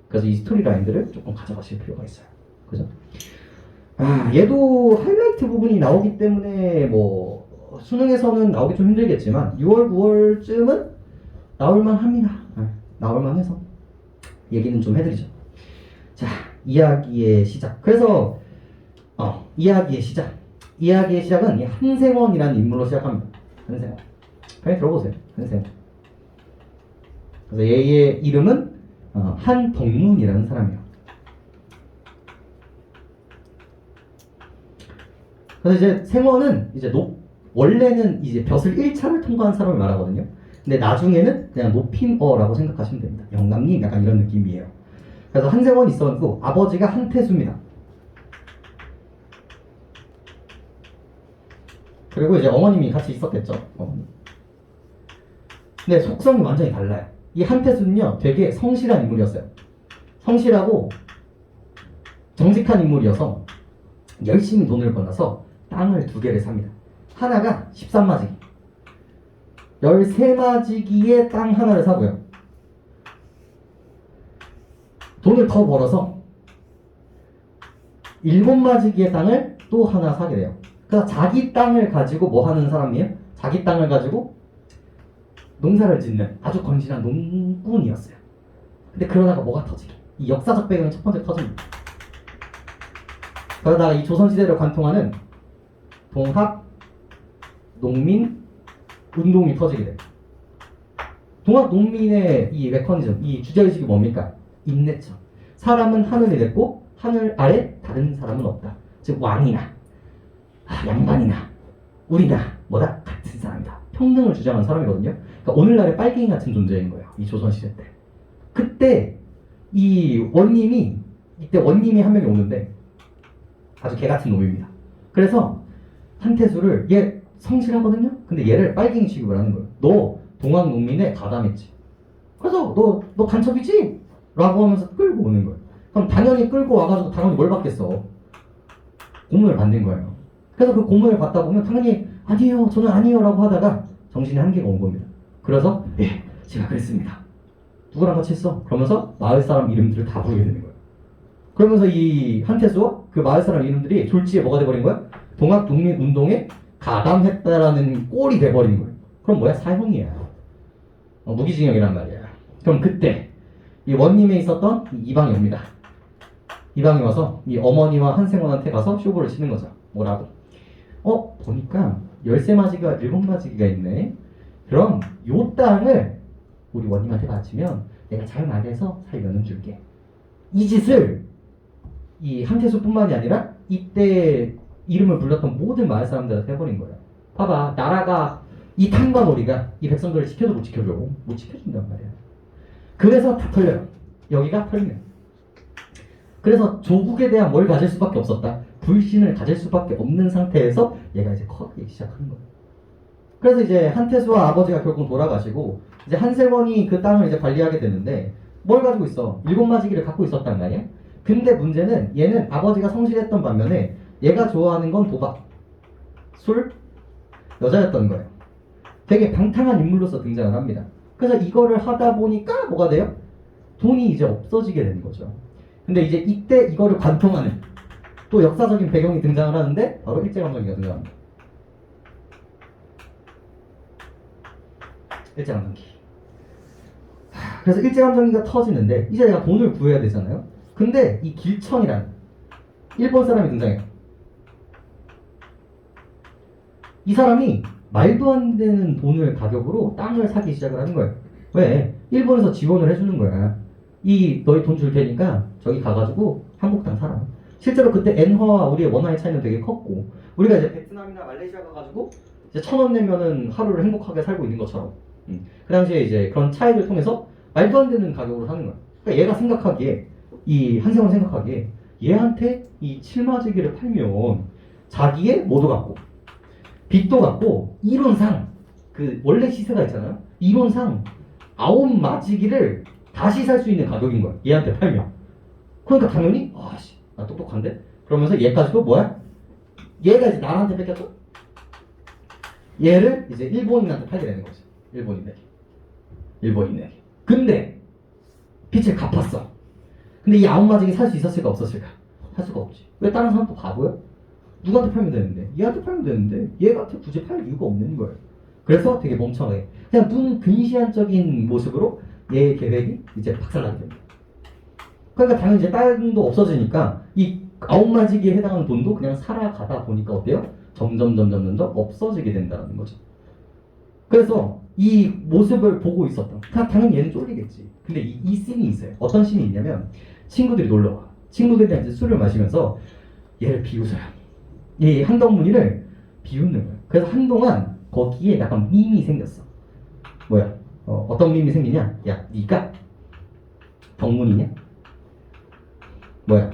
그래서 이 스토리 라인들을 조금 가져가실 필요가 있어요. 그죠? 얘도 하이라이트 부분이 나오기 때문에 수능에서는 나오기 좀 힘들겠지만 6월, 9월쯤은 나올만 합니다. 나올만 해서 얘기는 좀 해드리죠. 자, 이야기의 시작. 그래서 이야기의 시작은 이 한생원이라는 인물로 시작합니다. 한생원. 그냥 들어보세요. 한생원. 그래서 얘의 이름은 한덕문이라는 사람이에요. 그래서 이제 생원은 이제 원래는 이제 벼슬 1차를 통과한 사람을 말하거든요. 근데 나중에는 그냥 높임어라고 생각하시면 됩니다. 영감님 약간 이런 느낌이에요. 그래서 한생원이 있었고 아버지가 한태수입니다. 그리고 이제 어머님이 같이 있었겠죠. 근데 속성이 완전히 달라요. 이 한태수는요 되게 성실한 인물이었어요. 성실하고 정직한 인물이어서 열심히 돈을 벌어서 땅을 2개를 삽니다. 하나가 13마지기 13마지기의 땅 하나를 사고요. 돈을 더 벌어서 7마지기의 땅을 또 하나 사게 돼요. 그래서 자기 땅을 가지고 뭐 하는 사람이에요? 자기 땅을 가지고 농사를 짓는 아주 건실한 농꾼이었어요. 근데 그러다가 뭐가 터지게? 이 역사적 배경이 첫 번째 터집니다. 그러다가 이 조선시대를 관통하는 동학 농민 운동이 터지게 돼요. 동학 농민의 이 메커니즘, 이 주제의식이 뭡니까? 인내죠. 사람은 하늘이 됐고 하늘 아래 다른 사람은 없다. 즉 왕이나 양반이나 우리나 뭐다? 같은 사람이다. 평등을 주장한 사람이거든요. 그러니까 오늘날의 빨갱이 같은 존재인 거예요. 이 조선시대 때. 그때 이때 원님이 한 명이 오는데 아주 개같은 놈입니다. 그래서 한태수를 얘 성실하거든요. 근데 얘를 빨갱이 취급을 하는 거예요. 너 동학 농민에 가담했지. 그래서 너 간첩이지? 라고 하면서 끌고 오는 거예요. 그럼 당연히 끌고 와가지고 당연히 뭘 받겠어? 고문을 받는 거예요. 그래서 그 고문을 받다 보면 당연히 아니에요, 저는 아니에요 라고 하다가 정신의 한계가 온 겁니다. 그래서 예, 제가 그랬습니다. 누구랑 같이 했어? 그러면서 마을 사람 이름들을 다 부르게 되는 거예요. 그러면서 이 한태수와 그 마을 사람 이름들이 졸지에 뭐가 돼버린 거야? 동학 농민 운동에 가담했다라는 꼴이 돼버린 거예요. 그럼 뭐야? 사형이야. 무기징역이란 말이야. 그럼 그때 이 원님에 있었던 이방이 옵니다. 이방이 와서 이 어머니와 한생원한테 가서 쇼부를 치는 거죠. 뭐라고? 보니까 13마지기가 7마지기가 있네. 그럼 요 땅을 우리 원님한테 바치면 내가 잘 말해서 살면은 줄게. 이 짓을 이 한태수뿐만이 아니라 이때 이름을 불렀던 모든 마을 사람들한테 해버린 거예요. 봐봐, 나라가 이 탕과 놀이가 이 백성들을 지켜도 못 지켜줘. 못 지켜준단 말이야. 그래서 다 털려요. 여기가 털리네. 그래서 조국에 대한 뭘 가질 수밖에 없었다. 불신을 가질 수밖에 없는 상태에서 얘가 이제 커지기 시작하는 거예요. 그래서 이제 한태수와 아버지가 결국 돌아가시고 이제 한세원이 그 땅을 이제 관리하게 되는데 뭘 가지고 있어? 7마지기를 갖고 있었단 말이야. 근데 문제는 얘는 아버지가 성실했던 반면에 얘가 좋아하는 건 도박, 술, 여자였던 거예요. 되게 방탕한 인물로서 등장을 합니다. 그래서 이거를 하다 보니까 뭐가 돼요? 돈이 이제 없어지게 되는 거죠. 근데 이제 이때 이거를 관통하는 또 역사적인 배경이 등장을 하는데 바로 일제강점기가 등장합니다. 일제강점기. 그래서 일제강점기가 터지는데 이제 내가 돈을 구해야 되잖아요. 근데 이 길천이라는 일본 사람이 등장해요. 이 사람이 말도 안 되는 돈을 가격으로 땅을 사기 시작을 하는 거예요. 왜? 일본에서 지원을 해주는 거야. 너희 돈 줄 테니까 저기 가가지고 한국 땅 사라. 실제로 그때 엔화와 우리의 원화의 차이는 되게 컸고 우리가 이제 베트남이나 말레이시아 가가지고 이제 1,000원 내면은 하루를 행복하게 살고 있는 것처럼 그 당시에 이제 그런 차익을 통해서 말도 안 되는 가격으로 사는 거야. 그러니까 얘가 생각하기에 이 한생원 생각하기에 얘한테 이 7마지기를 팔면 자기의 뭐도 갖고 빚도 갖고 이론상 그 원래 시세가 있잖아요. 이론상 9마지기를 다시 살 수 있는 가격인 거야. 얘한테 팔면. 그러니까 당연히 아씨 나 똑똑한데? 그러면서 얘까지도 뭐야? 얘가 이제 나한테 뺏겼죠? 얘를 이제 일본인한테 팔게 되는 거죠. 일본인에게. 근데 빚을 갚았어. 근데 이 9마지기 살 수 있었을까 없었을까? 살 수가 없지. 왜 다른 사람 또 바보야? 누구한테 팔면 되는데? 얘한테 팔면 되는데 얘한테 굳이 팔 이유가 없는 거예요. 그래서 되게 멍청해. 그냥 눈 근시안적인 모습으로 얘의 계획이 이제 박살나게 됩니다. 그러니까 당연히 이제 땅도 없어지니까 이 아홉마지기에 해당하는 돈도 그냥 살아가다 보니까 어때요? 점점 없어지게 된다는 거죠. 그래서 이 모습을 보고 있었던, 당연히 얘는 쫄리겠지. 근데 이 씬이 있어요. 어떤 씬이 있냐면 친구들이 놀러와. 친구들이랑 이제 술을 마시면서 얘를 비웃어요. 이 한덕문이를 비웃는 거예요. 그래서 한동안 거기에 약간 밈이 생겼어. 뭐야? 어떤 밈이 생기냐? 야, 네가 덕문이냐? 뭐야?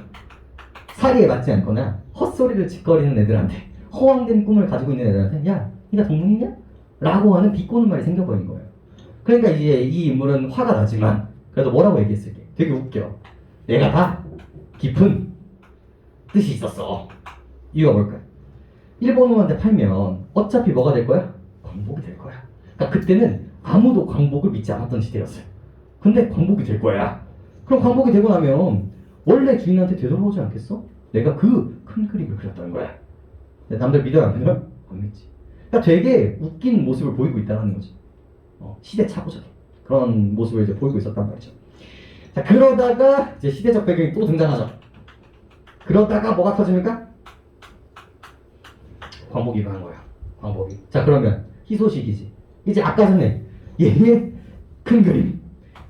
사리에 맞지 않거나 헛소리를 짓거리는 애들한테, 허황된 꿈을 가지고 있는 애들한테 야, 네가 덕문이냐? 라고 하는 비꼬는 말이 생겨버린 거예요. 그러니까 이제 이 인물은 화가 나지만 그래도 뭐라고 얘기했을게? 되게 웃겨. 내가 다 깊은 뜻이 있었어. 이유가 뭘까요? 일본어한테 팔면 어차피 뭐가 될 거야? 광복이 될 거야. 그러니까 그때는 아무도 광복을 믿지 않았던 시대였어요. 근데 광복이 될 거야. 그럼 광복이 되고 나면 원래 주인한테 되돌아오지 않겠어? 내가 그 큰 그림을 그렸다는 거야. 남들 믿어요, 안 믿어요? 안 믿지. 그러니까 되게 웃긴 모습을 보이고 있다는 거지. 시대착오적인 그런 모습을 이제 보이고 있었단 말이죠. 자, 그러다가 이제 시대적 배경이 또 등장하죠. 그러다가 뭐가 터집니까? 광복이 일어난 거야. 광복이. 자, 그러면 희소식이지. 이제 아까 전에 얘의 큰 그림.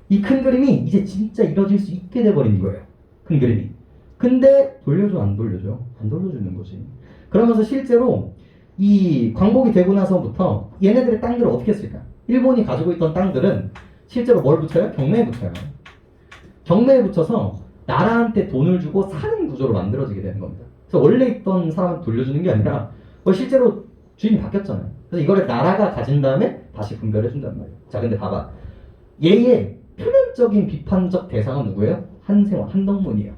이 큰 그림이 이제 진짜 이뤄질 수 있게 돼버린 거예요. 큰 그림이. 근데 돌려줘, 안 돌려줘? 안 돌려주는 거지. 그러면서 실제로 이 광복이 되고 나서부터 얘네들의 땅들을 어떻게 했을까? 일본이 가지고 있던 땅들은 실제로 뭘 붙여요? 경매에 붙여요. 경매에 붙여서 나라한테 돈을 주고 사는 구조로 만들어지게 되는 겁니다. 그래서 원래 있던 사람한테 돌려주는 게 아니라 실제로 주인이 바뀌었잖아요. 그래서 이거를 나라가 가진 다음에 다시 분별해 준단 말이에요. 자, 근데 봐봐. 얘의 표면적인 비판적 대상은 누구예요? 한생원, 한덕문이에요.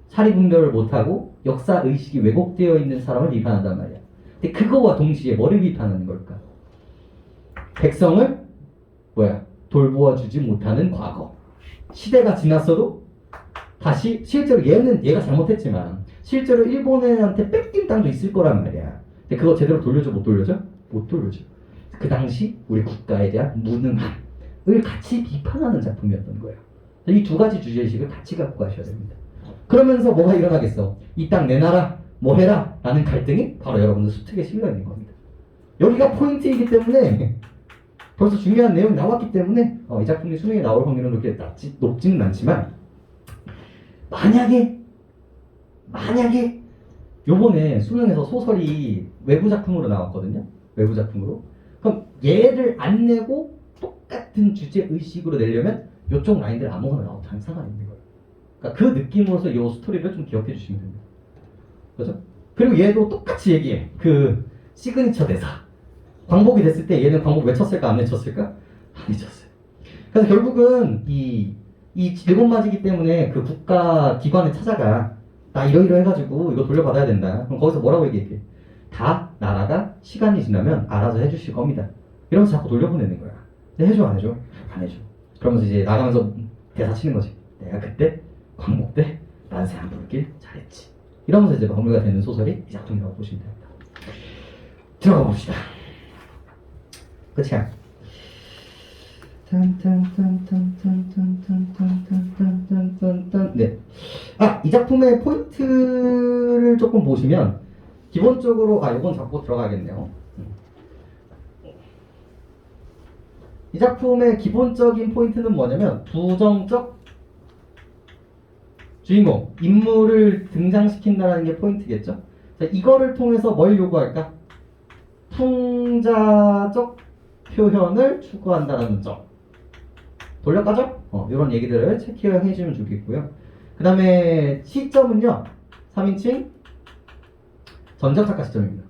사리 분별을 못하고 역사 의식이 왜곡되어 있는 사람을 비판한단 말이야. 근데 그거와 동시에 뭐를 비판하는 걸까? 백성을 돌보아 주지 못하는 과거. 시대가 지났어도 다시 실제로 얘가 잘못했지만 실제로 일본인한테 뺏긴 땅도 있을 거란 말이야. 근데 그거 제대로 돌려줘, 못 돌려줘? 못 돌려줘. 그 당시 우리 국가에 대한 무능함을 같이 비판하는 작품이었던 거예요. 이 두 가지 주제의식을 같이 갖고 가셔야 됩니다. 그러면서 뭐가 일어나겠어? 이 땅 내놔라, 뭐 해라 라는 갈등이 바로 여러분들 수특에 실려 있는 겁니다. 여기가 포인트이기 때문에 벌써 중요한 내용이 나왔기 때문에 이 작품이 수능에 나올 확률은 그렇게 높지는 않지만 만약에 요번에 수능에서 소설이 외부 작품으로 나왔거든요. 외부 작품으로. 그럼 얘를 안 내고 똑같은 주제 의식으로 내려면 요쪽 라인들 아무거나 나와도 상관이 있는 거예요. 그러니까 그 느낌으로서 이 스토리를 좀 기억해 주시면 됩니다. 그죠? 그리고 얘도 똑같이 얘기해. 그 시그니처 대사. 광복이 됐을 때 얘는 광복 외쳤을까 안 외쳤을까? 안 외쳤어요. 그래서 결국은 이 일본맞이기 때문에 그 국가 기관에 찾아가. 나 이러이러 해가지고 이거 돌려받아야 된다. 그럼 거기서 뭐라고 얘기해? 다 나라가 시간이 지나면 알아서 해주실 겁니다. 이러면서 자꾸 돌려보내는 거야. 근데 해줘 안 해줘? 안 해줘. 그러면서 이제 나가면서 대사 치는 거지. 내가 그때 광복 때 만세 안 부르길 잘했지. 이러면서 이제 마무리가 되는 소설이 이 작품이라고 보시면 됩니다. 들어가 봅시다. 끝이야. 네. 이 작품의 포인트를 조금 보시면 기본적으로 이건 잡고 들어가겠네요. 이 작품의 기본적인 포인트는 뭐냐면 부정적 주인공, 인물을 등장시킨다는 게 포인트겠죠. 자, 이거를 통해서 뭘 요구할까? 풍자적 표현을 추구한다는 점. 돌려가죠? 이런 얘기들을 체크해 주면 좋겠고요. 그 다음에 시점은요. 3인칭 전작 작가 시점입니다.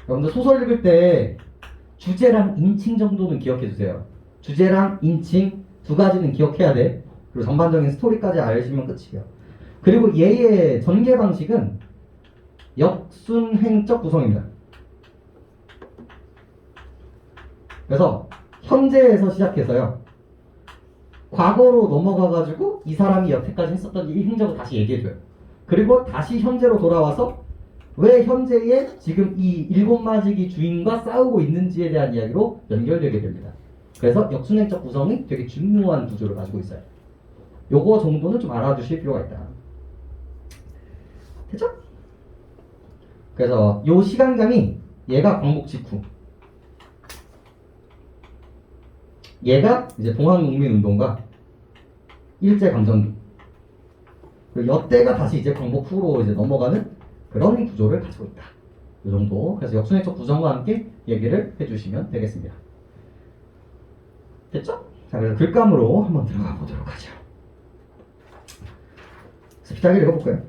여러분들 소설 읽을 때 주제랑 인칭 정도는 기억해 주세요. 주제랑 인칭 두 가지는 기억해야 돼. 그리고 전반적인 스토리까지 알시면 끝이에요. 그리고 얘의 전개 방식은 역순행적 구성입니다. 그래서 현재에서 시작해서요. 과거로 넘어가가지고 이 사람이 여태까지 했었던 이 행적을 다시 얘기해줘요. 그리고 다시 현재로 돌아와서 왜 현재에 지금 이 일곱마지기 주인과 싸우고 있는지에 대한 이야기로 연결되게 됩니다. 그래서 역순행적 구성이 되게 중요한 구조를 가지고 있어요. 요거 정도는 좀 알아두실 필요가 있다. 됐죠? 그래서 요 시간감이 얘가 광복 직후, 얘가 이제 동학농민운동과 일제감정기, 그리고 이때가 다시 이제 광복 후로 이제 넘어가는 그런 구조를 가지고 있다. 이 정도. 그래서 역순행적 구성과 함께 얘기를 해주시면 되겠습니다. 됐죠? 자, 그래서 글감으로 한번 들어가 보도록 하죠. 스피드하게 읽어볼까요?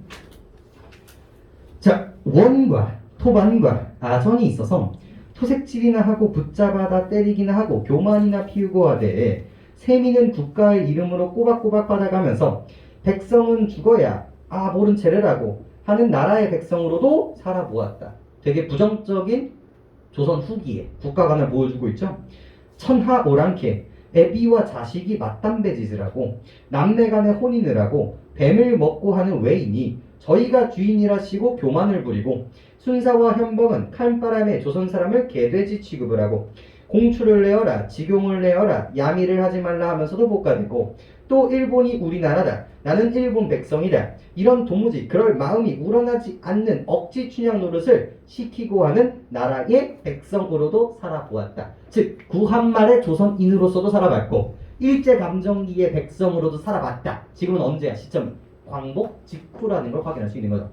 자, 원과 토반과 아전이 있어서 토색질이나 하고 붙잡아다 때리기나 하고 교만이나 피우고 하되 세미는 국가의 이름으로 꼬박꼬박 받아가면서 백성은 죽어야 모른 채래라고 하는 나라의 백성으로도 살아보았다. 되게 부정적인 조선 후기에 국가관을 보여주고 있죠. 천하 오랑캐 애비와 자식이 맞담배 짓을 하고 남매간의 혼인을 하고 뱀을 먹고 하는 외인이 저희가 주인이라시고 교만을 부리고 순사와 현범은 칼바람에 조선 사람을 개돼지 취급을 하고 공추를 내어라 직용을 내어라 야미를 하지 말라 하면서도 볶아대고 또 일본이 우리나라다 나는 일본 백성이다 이런 도무지 그럴 마음이 우러나지 않는 억지 춘향 노릇을 시키고 하는 나라의 백성으로도 살아보았다. 즉 구한말의 조선인으로서도 살아봤고 일제감정기의 백성으로도 살아봤다. 지금은 언제야? 시점이 광복 직후라는 걸 확인할 수 있는 거죠.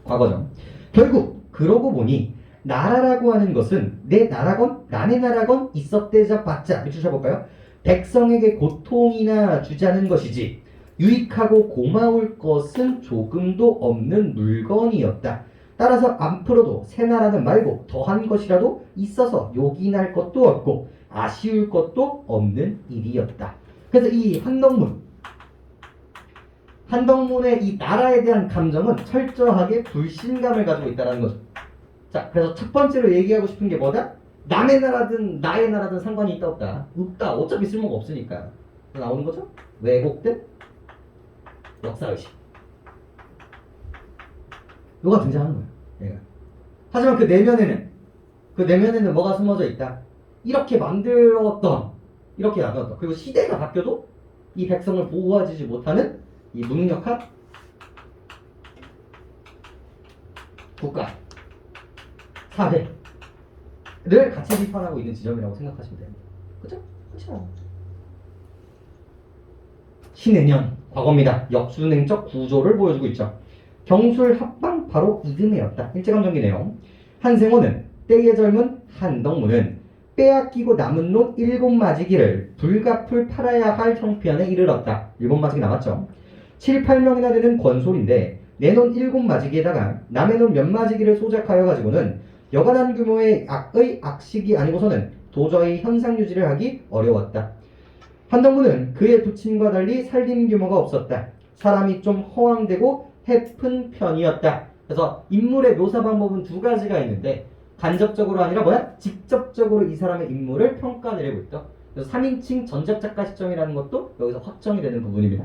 과거죠. 결국 그러고 보니 나라라고 하는 것은 내 나라건 남의 나라건 있었대자 봤자 밑줄 쳐볼까요? 백성에게 고통이나 주자는 것이지 유익하고 고마울 것은 조금도 없는 물건이었다. 따라서 앞으로도 새 나라는 말고 더한 것이라도 있어서 욕이 날 것도 없고 아쉬울 것도 없는 일이었다. 그래서 이 한덕문의 이 나라에 대한 감정은 철저하게 불신감을 가지고 있다는 거죠. 자, 그래서 첫 번째로 얘기하고 싶은 게 뭐다? 남의 나라든 나의 나라든 상관이 있다 없다? 없다. 어차피 쓸모가 없으니까. 나오는 거죠? 왜곡된 역사의식. 요가 등장하는 거예요. 얘가. 하지만 그 내면에는 뭐가 숨어져 있다? 이렇게 만들었던, 이렇게 나눴던, 그리고 시대가 바뀌어도 이 백성을 보호하지 못하는 이 무능력한 국가, 사회를 같이 비판하고 있는 지점이라고 생각하시면 됩니다. 그죠? 그렇죠. 신해년, 과거입니다. 역순행적 구조를 보여주고 있죠. 경술 합방 바로 이듬해였다. 일제감정기네요. 한생호는 때의 젊은 한덕문은 빼앗기고 남은 논 일곱 마지기를 불가풀 팔아야 할 형편에 이르렀다. 일곱 마지기 남았죠. 7, 8명이나 되는 권솔인데 내 논 일곱 마지기에다가 남의 논 몇 마지기를 소작하여 가지고는 여간한 규모의 악식이 아니고서는 도저히 현상 유지를 하기 어려웠다. 한덕문은 그의 부친과 달리 살림 규모가 없었다. 사람이 좀 허황되고 해픈 편이었다. 그래서 인물의 묘사 방법은 두 가지가 있는데 간접적으로 아니라 뭐야? 직접적으로 이 사람의 인물을 평가내리고 있다. 그래서 3인칭 전작작가 시점이라는 것도 여기서 확정이 되는 부분입니다.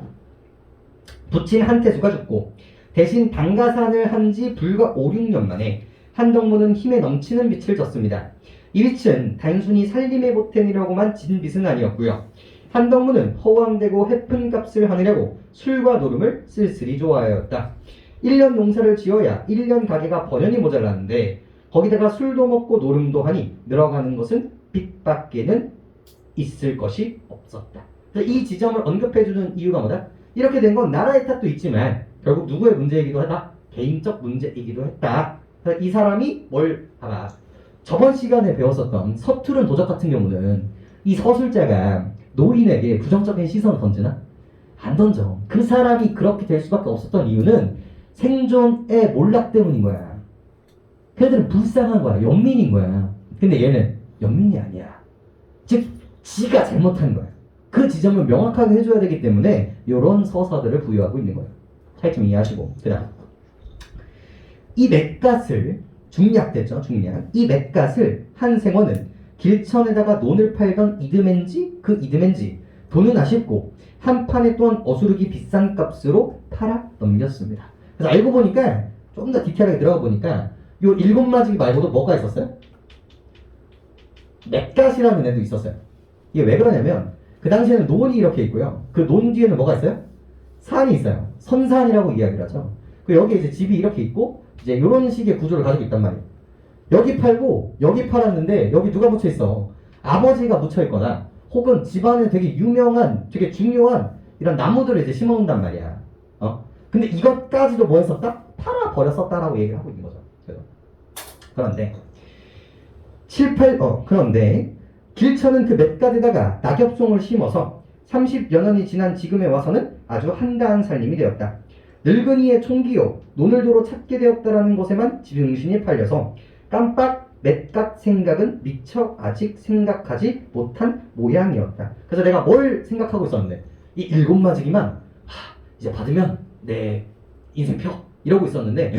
부친 한태수가 죽고 대신 당가산을 한 지 불과 5, 6년 만에 한덕문은 힘에 넘치는 빚을 졌습니다. 이 빚은 단순히 살림의 보탬이라고만 진 빚은 아니었고요. 한덕문은 허황되고 해픈 값을 하느라고 술과 노름을 쓸쓸히 좋아하였다. 1년 농사를 지어야 1년 가게가 번연히 모자랐는데 거기다가 술도 먹고 노름도 하니 늘어가는 것은 빚밖에는 있을 것이 없었다. 그래서 이 지점을 언급해주는 이유가 뭐다? 이렇게 된 건 나라의 탓도 있지만 결국 누구의 문제이기도 하다? 개인적 문제이기도 했다. 그래서 이 사람이 뭘 봐봐. 저번 시간에 배웠었던 서투른 도적 같은 경우는 이 서술자가 노인에게 부정적인 시선을 던지나? 안 던져. 그 사람이 그렇게 될 수밖에 없었던 이유는 생존의 몰락 때문인 거야. 걔들은 불쌍한 거야. 연민인 거야. 근데 얘는 연민이 아니야. 즉 지가 잘못한 거야. 그 지점을 명확하게 해줘야 되기 때문에 이런 서사들을 부여하고 있는 거예요. 차이점 이해하시고. 그 다음 이 맷갓을 중략됐죠. 중략. 이 맷갓을 한생원은 길천에다가 논을 팔던 이듬해인지 돈은 아쉽고 한 판에 또한 어수르기 비싼 값으로 팔아 넘겼습니다. 그래서 알고 보니까 좀 더 디테일하게 들어가 보니까 요 일곱 마지기 말고도 뭐가 있었어요? 맷갓이라는 애도 있었어요. 이게 왜 그러냐면 그 당시에는 논이 이렇게 있고요. 그 논 뒤에는 뭐가 있어요? 산이 있어요. 선산이라고 이야기를 하죠. 그 여기 이제 집이 이렇게 있고 이제 이런 식의 구조를 가지고 있단 말이에요. 여기 팔고 여기 팔았는데 여기 누가 묻혀 있어? 아버지가 묻혀 있거나 혹은 집안에 되게 유명한, 되게 중요한 이런 나무들을 이제 심어놓는단 말이야. 근데 이것까지도 뭐 했었다? 팔아 버렸었다라고 얘기를 하고 있는 거죠. 그런데 그런데 길천은 그 맷갓에다가 낙엽송을 심어서 30여 년이 지난 지금에 와서는 아주 한가한 살림이 되었다. 늙은이의 총기요 논을 도로 찾게 되었다라는 것에만 지중신이 팔려서 깜빡 맷갓 생각은 미처 아직 생각하지 못한 모양이었다. 그래서 내가 뭘 생각하고 있었는데 이 일곱 마지기만 이제 받으면 내 인생 펴 이러고 있었는데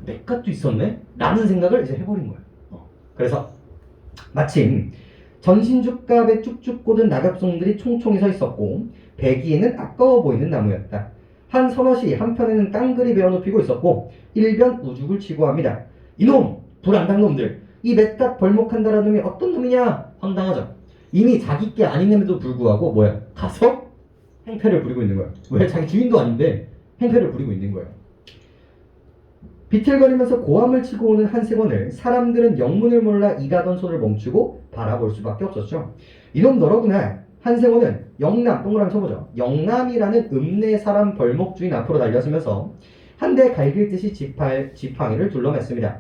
맷갓도 있었네? 라는 생각을 이제 해버린 거예요. 그래서 마침 전신죽갑에 쭉쭉 꽂은 낙엽송들이 총총히 서 있었고 배기에는 아까워 보이는 나무였다. 한 서넛이 한편에는 깡그리 베어눕히고 있었고 일변 우죽을 치고 합니다. 이놈! 불안당 놈들! 이 맷갓 벌목한다라는 놈이 어떤 놈이냐? 황당하죠. 이미 자기 게 아님에도 불구하고 뭐야? 가서 행패를 부리고 있는 거야. 왜? 자기 주인도 아닌데 행패를 부리고 있는 거예요. 비틀거리면서 고함을 치고 오는 한세권을 사람들은 영문을 몰라 일하던 손을 멈추고 바라볼 수밖에 없었죠. 이놈 너로구나. 한세권은 영남, 동그라미 쳐보죠. 영남이라는 읍내 사람 벌목 주인 앞으로 달려서면서 한 대 갈길듯이 지팡이를 둘러맸습니다.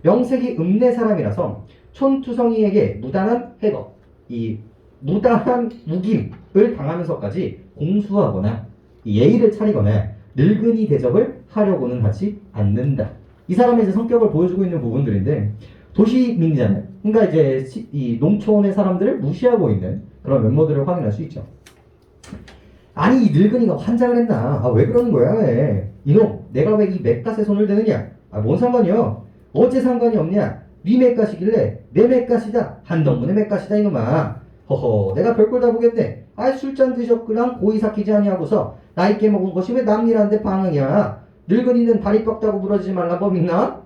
명색이 읍내 사람이라서 촌투성이에게 무단한 해거, 이 무단한 묵임을 당하면서까지 공수하거나 예의를 차리거나 늙은이 대접을 하려고는 하지 않는다. 이 사람의 이제 성격을 보여주고 있는 부분들인데 도시민이잖아요. 그러니까 이제 이 농촌의 사람들을 무시하고 있는 그런 면모들을 확인할 수 있죠. 아니 이 늙은이가 환장을 했나? 왜 그러는 거야? 왜? 이놈 내가 왜 이 맷갓에 손을 대느냐? 뭔 상관이요? 어째 상관이 없냐? 네 맷갓이길래 내 맷갓이다. 한덕문의 맷갓이다 이놈아. 허허 내가 별걸 다 보겠네. 술잔 드셨구나 고이 삭히지 아니하고서 나이 깨먹은 것이 왜 남일한데 방황이야. 늙은이는 다리 뻗다고 부러지지 말란 법 있나?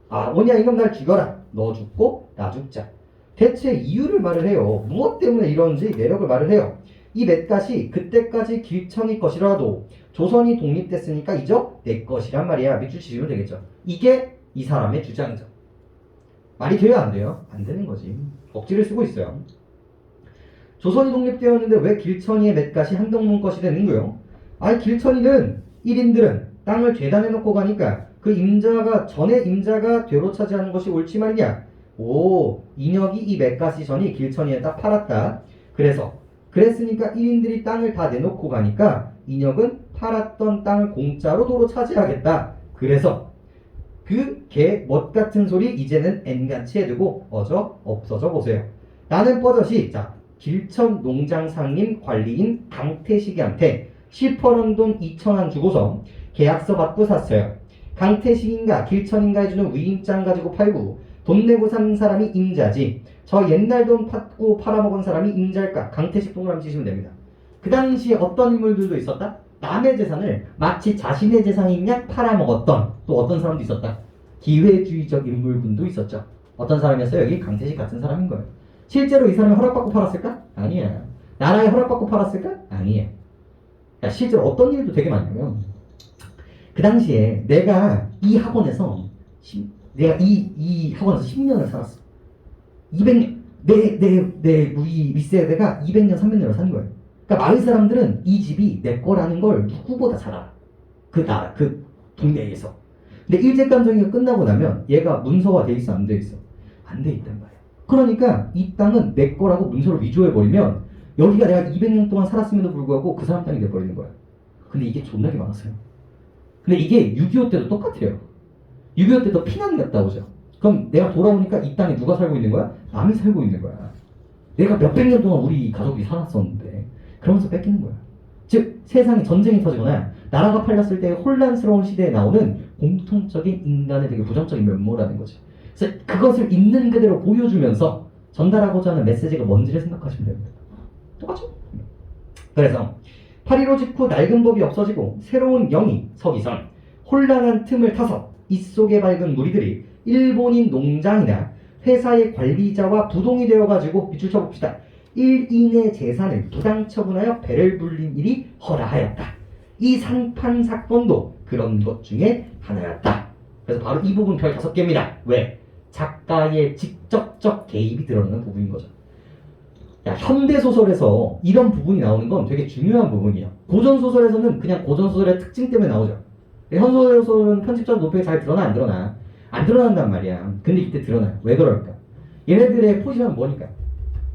뭐냐 이놈 날 죽여라. 너 죽고 나 죽자. 대체 이유를 말을 해요. 무엇 때문에 이런지 내력을 말을 해요. 이 맷갓이 그때까지 길천이 것이라도 조선이 독립됐으니까 이저 내 것이란 말이야. 밑줄 치시면 되겠죠. 이게 이 사람의 주장이죠. 말이 돼요 안 돼요? 안 되는 거지. 억지를 쓰고 있어요. 조선이 독립되었는데 왜 길천이의 맷갓이 한덕문 것이 되는 거요? 길천이는 1인들은 땅을 재단해 놓고 가니까 그 임자가 전에 임자가 되로 차지하는 것이 옳지 말이냐. 인혁이 이 맷갓이 전이 길천이에다 팔았다. 그랬으니까 1인들이 땅을 다 내놓고 가니까 인혁은 팔았던 땅을 공짜로 도로 차지하겠다. 그래서 그 개 멋 같은 소리 이제는 N같이 해두고 어저 없어져 보세요. 나는 뻐젓이 길천 농장 상임 관리인 강태식이한테 10%원 돈 2,000원 주고서 계약서 받고 샀어요. 강태식인가 길천인가 해주는 위임장 가지고 팔고 돈 내고 산 사람이 임자지. 저 옛날 돈 받고 팔아먹은 사람이 임자일까? 강태식 동그라미 치시면 됩니다. 그 당시에 어떤 인물들도 있었다? 남의 재산을 마치 자신의 재산인 양 팔아먹었던 또 어떤 사람도 있었다. 기회주의적 인물군도 있었죠. 어떤 사람이었어요? 여기 강태식 같은 사람인 거예요. 실제로 이 사람이 허락받고 팔았을까? 아니야. 나라에 허락받고 팔았을까? 아니야. 실제로 어떤 일도 되게 많냐면 그 당시에 내가 이 학원에서 이 학원에서 10년을 살았어. 200년 내 윗세대가 200년 300년을 산 거예요. 그러니까 마을 사람들은 이 집이 내 거라는 걸 누구보다 잘 알아. 그 나라 그 동네에서. 근데 일제감정이 끝나고 나면 얘가 문서화 돼 있어 안 돼 있어? 안 돼 있단 말이야. 그러니까 이 땅은 내 거라고 문서를 위조해버리면 여기가 내가 200년 동안 살았음에도 불구하고 그 사람 땅이 돼버리는 거야. 근데 이게 존나게 많았어요. 근데 이게 6.25 때도 똑같아요. 6.25 때도 피난 갔다 오죠. 그럼 내가 돌아오니까 이 땅에 누가 살고 있는 거야? 남이 살고 있는 거야. 내가 몇백 년 동안 우리 가족이 살았었는데 그러면서 뺏기는 거야. 즉 세상에 전쟁이 터지거나 나라가 팔렸을 때 혼란스러운 시대에 나오는 공통적인 인간의 되게 부정적인 면모라는 거지. 그래서 그것을 있는 그대로 보여주면서 전달하고자 하는 메시지가 뭔지를 생각하시면 됩니다. 똑같죠? 그래서 8.15 직후 낡은 법이 없어지고 새로운 영이 서기선 혼란한 틈을 타서 입속에 밝은 무리들이 일본인 농장이나 회사의 관리자와 부동이 되어가지고 밑줄 쳐봅시다. 일인의 재산을 부당 처분하여 배를 불린 일이 허다하였다. 이 상판 사건도 그런 것 중에 하나였다. 그래서 바로 이 부분 별 5개입니다. 왜? 작가의 직접적 개입이 드러나는 부분인 거죠. 야, 현대소설에서 이런 부분이 나오는 건 되게 중요한 부분이야. 고전소설에서는 그냥 고전소설의 특징 때문에 나오죠. 현대소설은 편집자도 높게 잘 드러나 안 드러나? 안 드러난단 말이야. 근데 이때 드러나요. 왜 그럴까? 얘네들의 포지션은 뭐니까?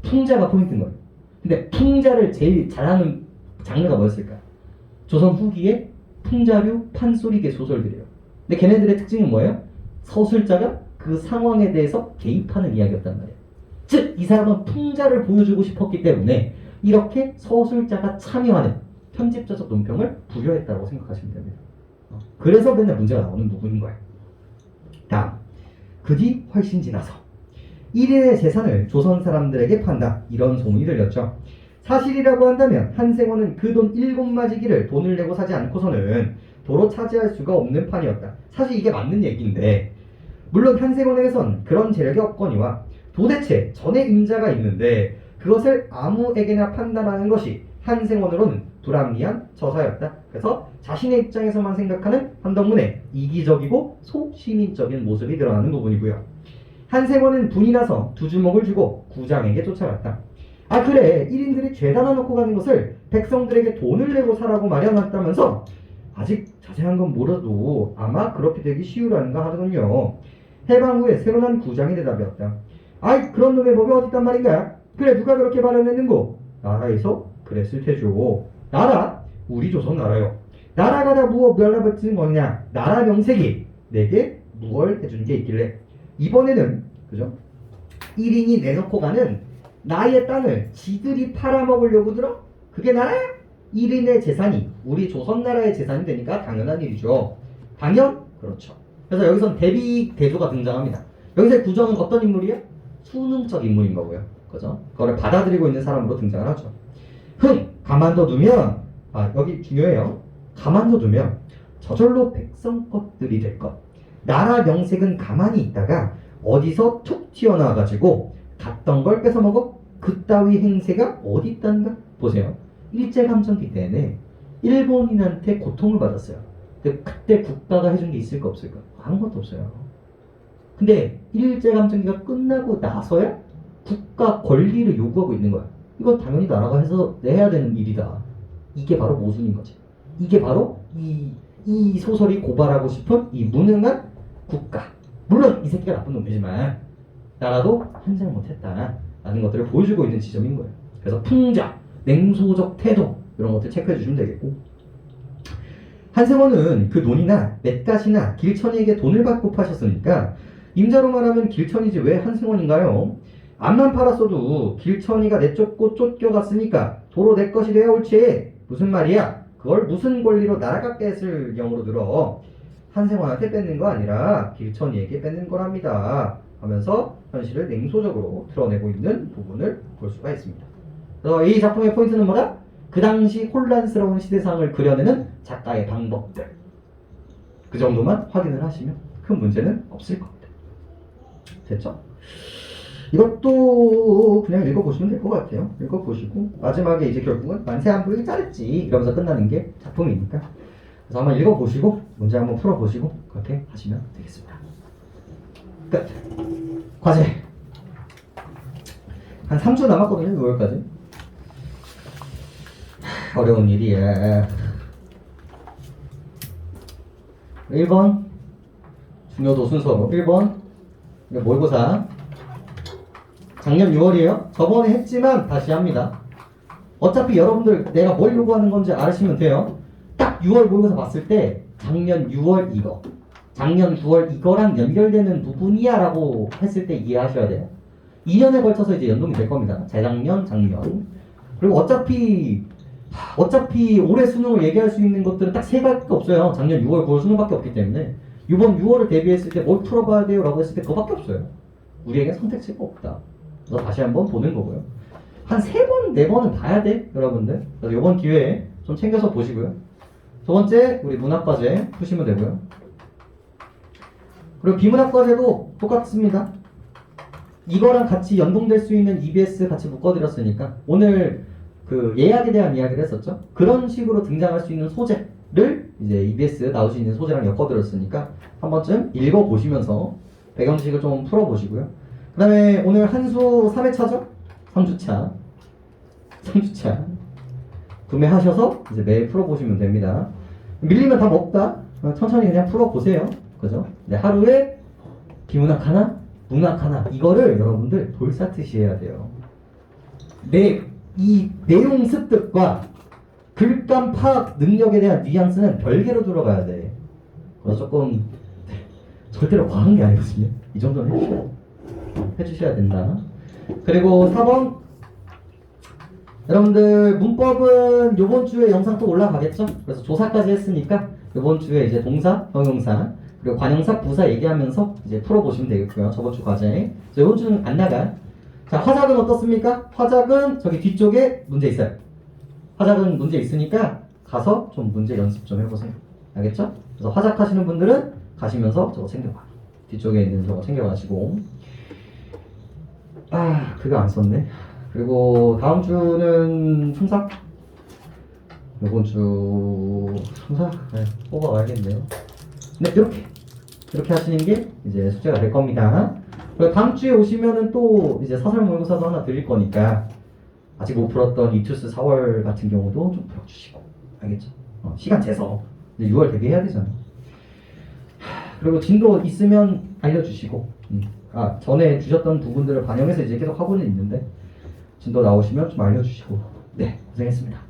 풍자가 포인트인 거예요. 근데 풍자를 제일 잘하는 장르가 뭐였을까? 조선 후기에 풍자류 판소리계 소설들이에요. 근데 걔네들의 특징은 뭐예요? 서술자가 그 상황에 대해서 개입하는 이야기였단 말이에요. 즉, 이 사람은 풍자를 보여주고 싶었기 때문에 이렇게 서술자가 참여하는 편집자적 논평을 부여했다고 생각하시면 됩니다. 그래서 맨날 문제가 나오는 부분인 거예요. 다음, 그 뒤 훨씬 지나서 1인의 재산을 조선 사람들에게 판다. 이런 소문이 들렸죠. 사실이라고 한다면 한생원은 그 돈 7마지기를 돈을 내고 사지 않고서는 도로 차지할 수가 없는 판이었다. 사실 이게 맞는 얘기인데 물론 한생원에게선 그런 재력이 없거니와 도대체 전에 임자가 있는데 그것을 아무에게나 판단하는 것이 한생원으로는 불합리한 처사였다. 그래서 자신의 입장에서만 생각하는 한덕문의 이기적이고 소시민적인 모습이 드러나는 부분이고요. 한생원은 분이 나서 2주먹을 주고 구장에게 쫓아갔다. 아 그래, 1인들이 죄다 놓고 가는 것을 백성들에게 돈을 내고 사라고 마련했다면서? 아직 자세한 건 몰라도 아마 그렇게 되기 쉬우라는가 하더군요. 해방 후에 새로 난 구장의 대답이었다. 아이 그런 놈의 법이 어딨단 말인가? 그래 누가 그렇게 마련했는고? 나라에서 그랬을 테죠. 나라? 우리 조선 나라요. 나라가 다 무엇 멸라붙이는 거냐? 나라 명색이 내게 무얼 해준 게 있길래 이번에는 그죠? 1인이 내놓고 가는 나의 땅을 지들이 팔아먹으려고 들어? 그게 나라야? 1인의 재산이 우리 조선 나라의 재산이 되니까 당연한 일이죠. 당연? 그렇죠. 그래서 여기선 대비 대조가 등장합니다. 여기서의 구정은 어떤 인물이야? 수능적 인물인 거고요. 그죠? 그거를 받아들이고 있는 사람으로 등장을 하죠. 가만둬두면 여기 중요해요. 가만둬두면 저절로 백성 것들이 될 것. 나라 명색은 가만히 있다가 어디서 툭 튀어나와가지고 갔던 걸 뺏어먹어? 그따위 행세가 어디 있단가? 보세요. 일제감정기 때문에 일본인한테 고통을 받았어요. 근데 그때 국가가 해준 게 있을까 없을까? 아무것도 없어요. 근데 일제감정기가 끝나고 나서야 국가 권리를 요구하고 있는 거야. 이건 당연히 나라가 해서 해야 되는 일이다. 이게 바로 모순인 거지. 이게 바로 이 소설이 고발하고 싶은 이 무능한 국가. 물론 이 새끼가 나쁜 놈이지만 나라도 한장 못했다라는 것들을 보여주고 있는 지점인 거예요. 그래서 풍자, 냉소적 태도 이런 것들 체크해 주시면 되겠고, 한생원은 그 논이나 맷갓이나 길천이에게 돈을 받고 파셨으니까 임자로 말하면 길천이지 왜 한생원인가요? 암만 팔았어도 길천이가 내쫓고 쫓겨갔으니까 도로 내 것이 되어 옳지. 무슨 말이야? 그걸 무슨 권리로 나라가 뺏을 경우로 들어? 한생원한테 뺏는 거 아니라 길천이에게 뺏는 거랍니다. 하면서 현실을 냉소적으로 드러내고 있는 부분을 볼 수가 있습니다. 그래서 이 작품의 포인트는 뭐다? 그 당시 혼란스러운 시대상을 그려내는 작가의 방법들. 그 정도만 확인을 하시면 큰 문제는 없을 겁니다. 됐죠? 이것도 그냥 읽어보시면 될 것 같아요. 읽어보시고 마지막에 이제 결국은 만세 안 보이기 잘했지 이러면서 끝나는 게 작품이니까, 그래서 한번 읽어보시고 문제 한번 풀어보시고 그렇게 하시면 되겠습니다. 끝. 과제 한 3주 남았거든요. 6월까지. 어려운 일이야. 1번 중요도 순서로 1번 모의고사 작년 6월이에요. 저번에 했지만 다시 합니다. 어차피 여러분들 내가 뭘 요구하는 건지 아시면 돼요. 딱 6월 모의고사 봤을 때 작년 6월 이거, 작년 9월 이거랑 연결되는 부분이야 라고 했을 때 이해하셔야 돼요. 2년에 걸쳐서 이제 연동이 될 겁니다. 재작년, 작년. 그리고 어차피 올해 수능을 얘기할 수 있는 것들은 딱 3가지밖에 없어요. 작년 6월, 9월 수능밖에 없기 때문에 이번 6월을 대비했을 때 뭘 풀어봐야 돼요 라고 했을 때 그거밖에 없어요. 우리에게 선택지가 없다. 그래서 다시 한번 보는 거고요. 한 3번, 4번은 봐야 돼 여러분들. 그래서 이번 기회에 좀 챙겨서 보시고요. 두 번째 우리 문학과제 푸시면 되고요. 그리고 비문학과제도 똑같습니다. 이거랑 같이 연동될 수 있는 EBS 같이 묶어드렸으니까 오늘 그 예약에 대한 이야기를 했었죠. 그런 식으로 등장할 수 있는 소재를 이제 EBS 나올 수 있는 소재랑 엮어드렸으니까 한 번쯤 읽어보시면서 배경지식을 좀 풀어보시고요. 그 다음에 오늘 한수 3회차죠? 3주차. 3주차. 구매하셔서 이제 매일 풀어보시면 됩니다. 밀리면 다 먹다. 천천히 그냥 풀어보세요. 그죠? 네, 하루에 비문학 하나, 문학 하나. 이거를 여러분들 돌사듯이 해야 돼요. 이 내용 습득과 글감 파악 능력에 대한 뉘앙스는 별개로 들어가야 돼. 그래서 조금 절대로 과한 게 아니거든요. 이 정도는 해주셔야 된다. 그리고 4번 여러분들 문법은 요번 주에 영상 또 올라가겠죠? 그래서 조사까지 했으니까 요번 주에 이제 동사, 형용사, 그리고 관형사, 부사 얘기하면서 이제 풀어보시면 되겠고요. 저번 주 과제. 요번 주는 안 나가요. 자, 화작은 어떻습니까? 화작은 저기 뒤쪽에 문제 있어요. 화작은 문제 있으니까 가서 좀 문제 연습 좀 해보세요. 알겠죠? 그래서 화작 하시는 분들은 가시면서 저거 챙겨봐. 뒤쪽에 있는 저거 챙겨가시고. 그거 안 썼네. 그리고 다음 주는 첨삭. 이번 주 첨삭 뽑아와야겠네요. 네, 이렇게 하시는 게 이제 숙제가 될 겁니다. 그리고 다음 주에 오시면은 또 이제 사설 모의고사도 하나 드릴 거니까 아직 못 풀었던 이투스 4월 같은 경우도 좀 풀어주시고, 알겠죠? 시간 재서 이제 6월 대비해야 되잖아. 그리고 진도 있으면 알려주시고, 전에 주셨던 부분들을 반영해서 이제 계속 하고는 있는데 진도 나오시면 좀 알려주시고. 네, 고생했습니다.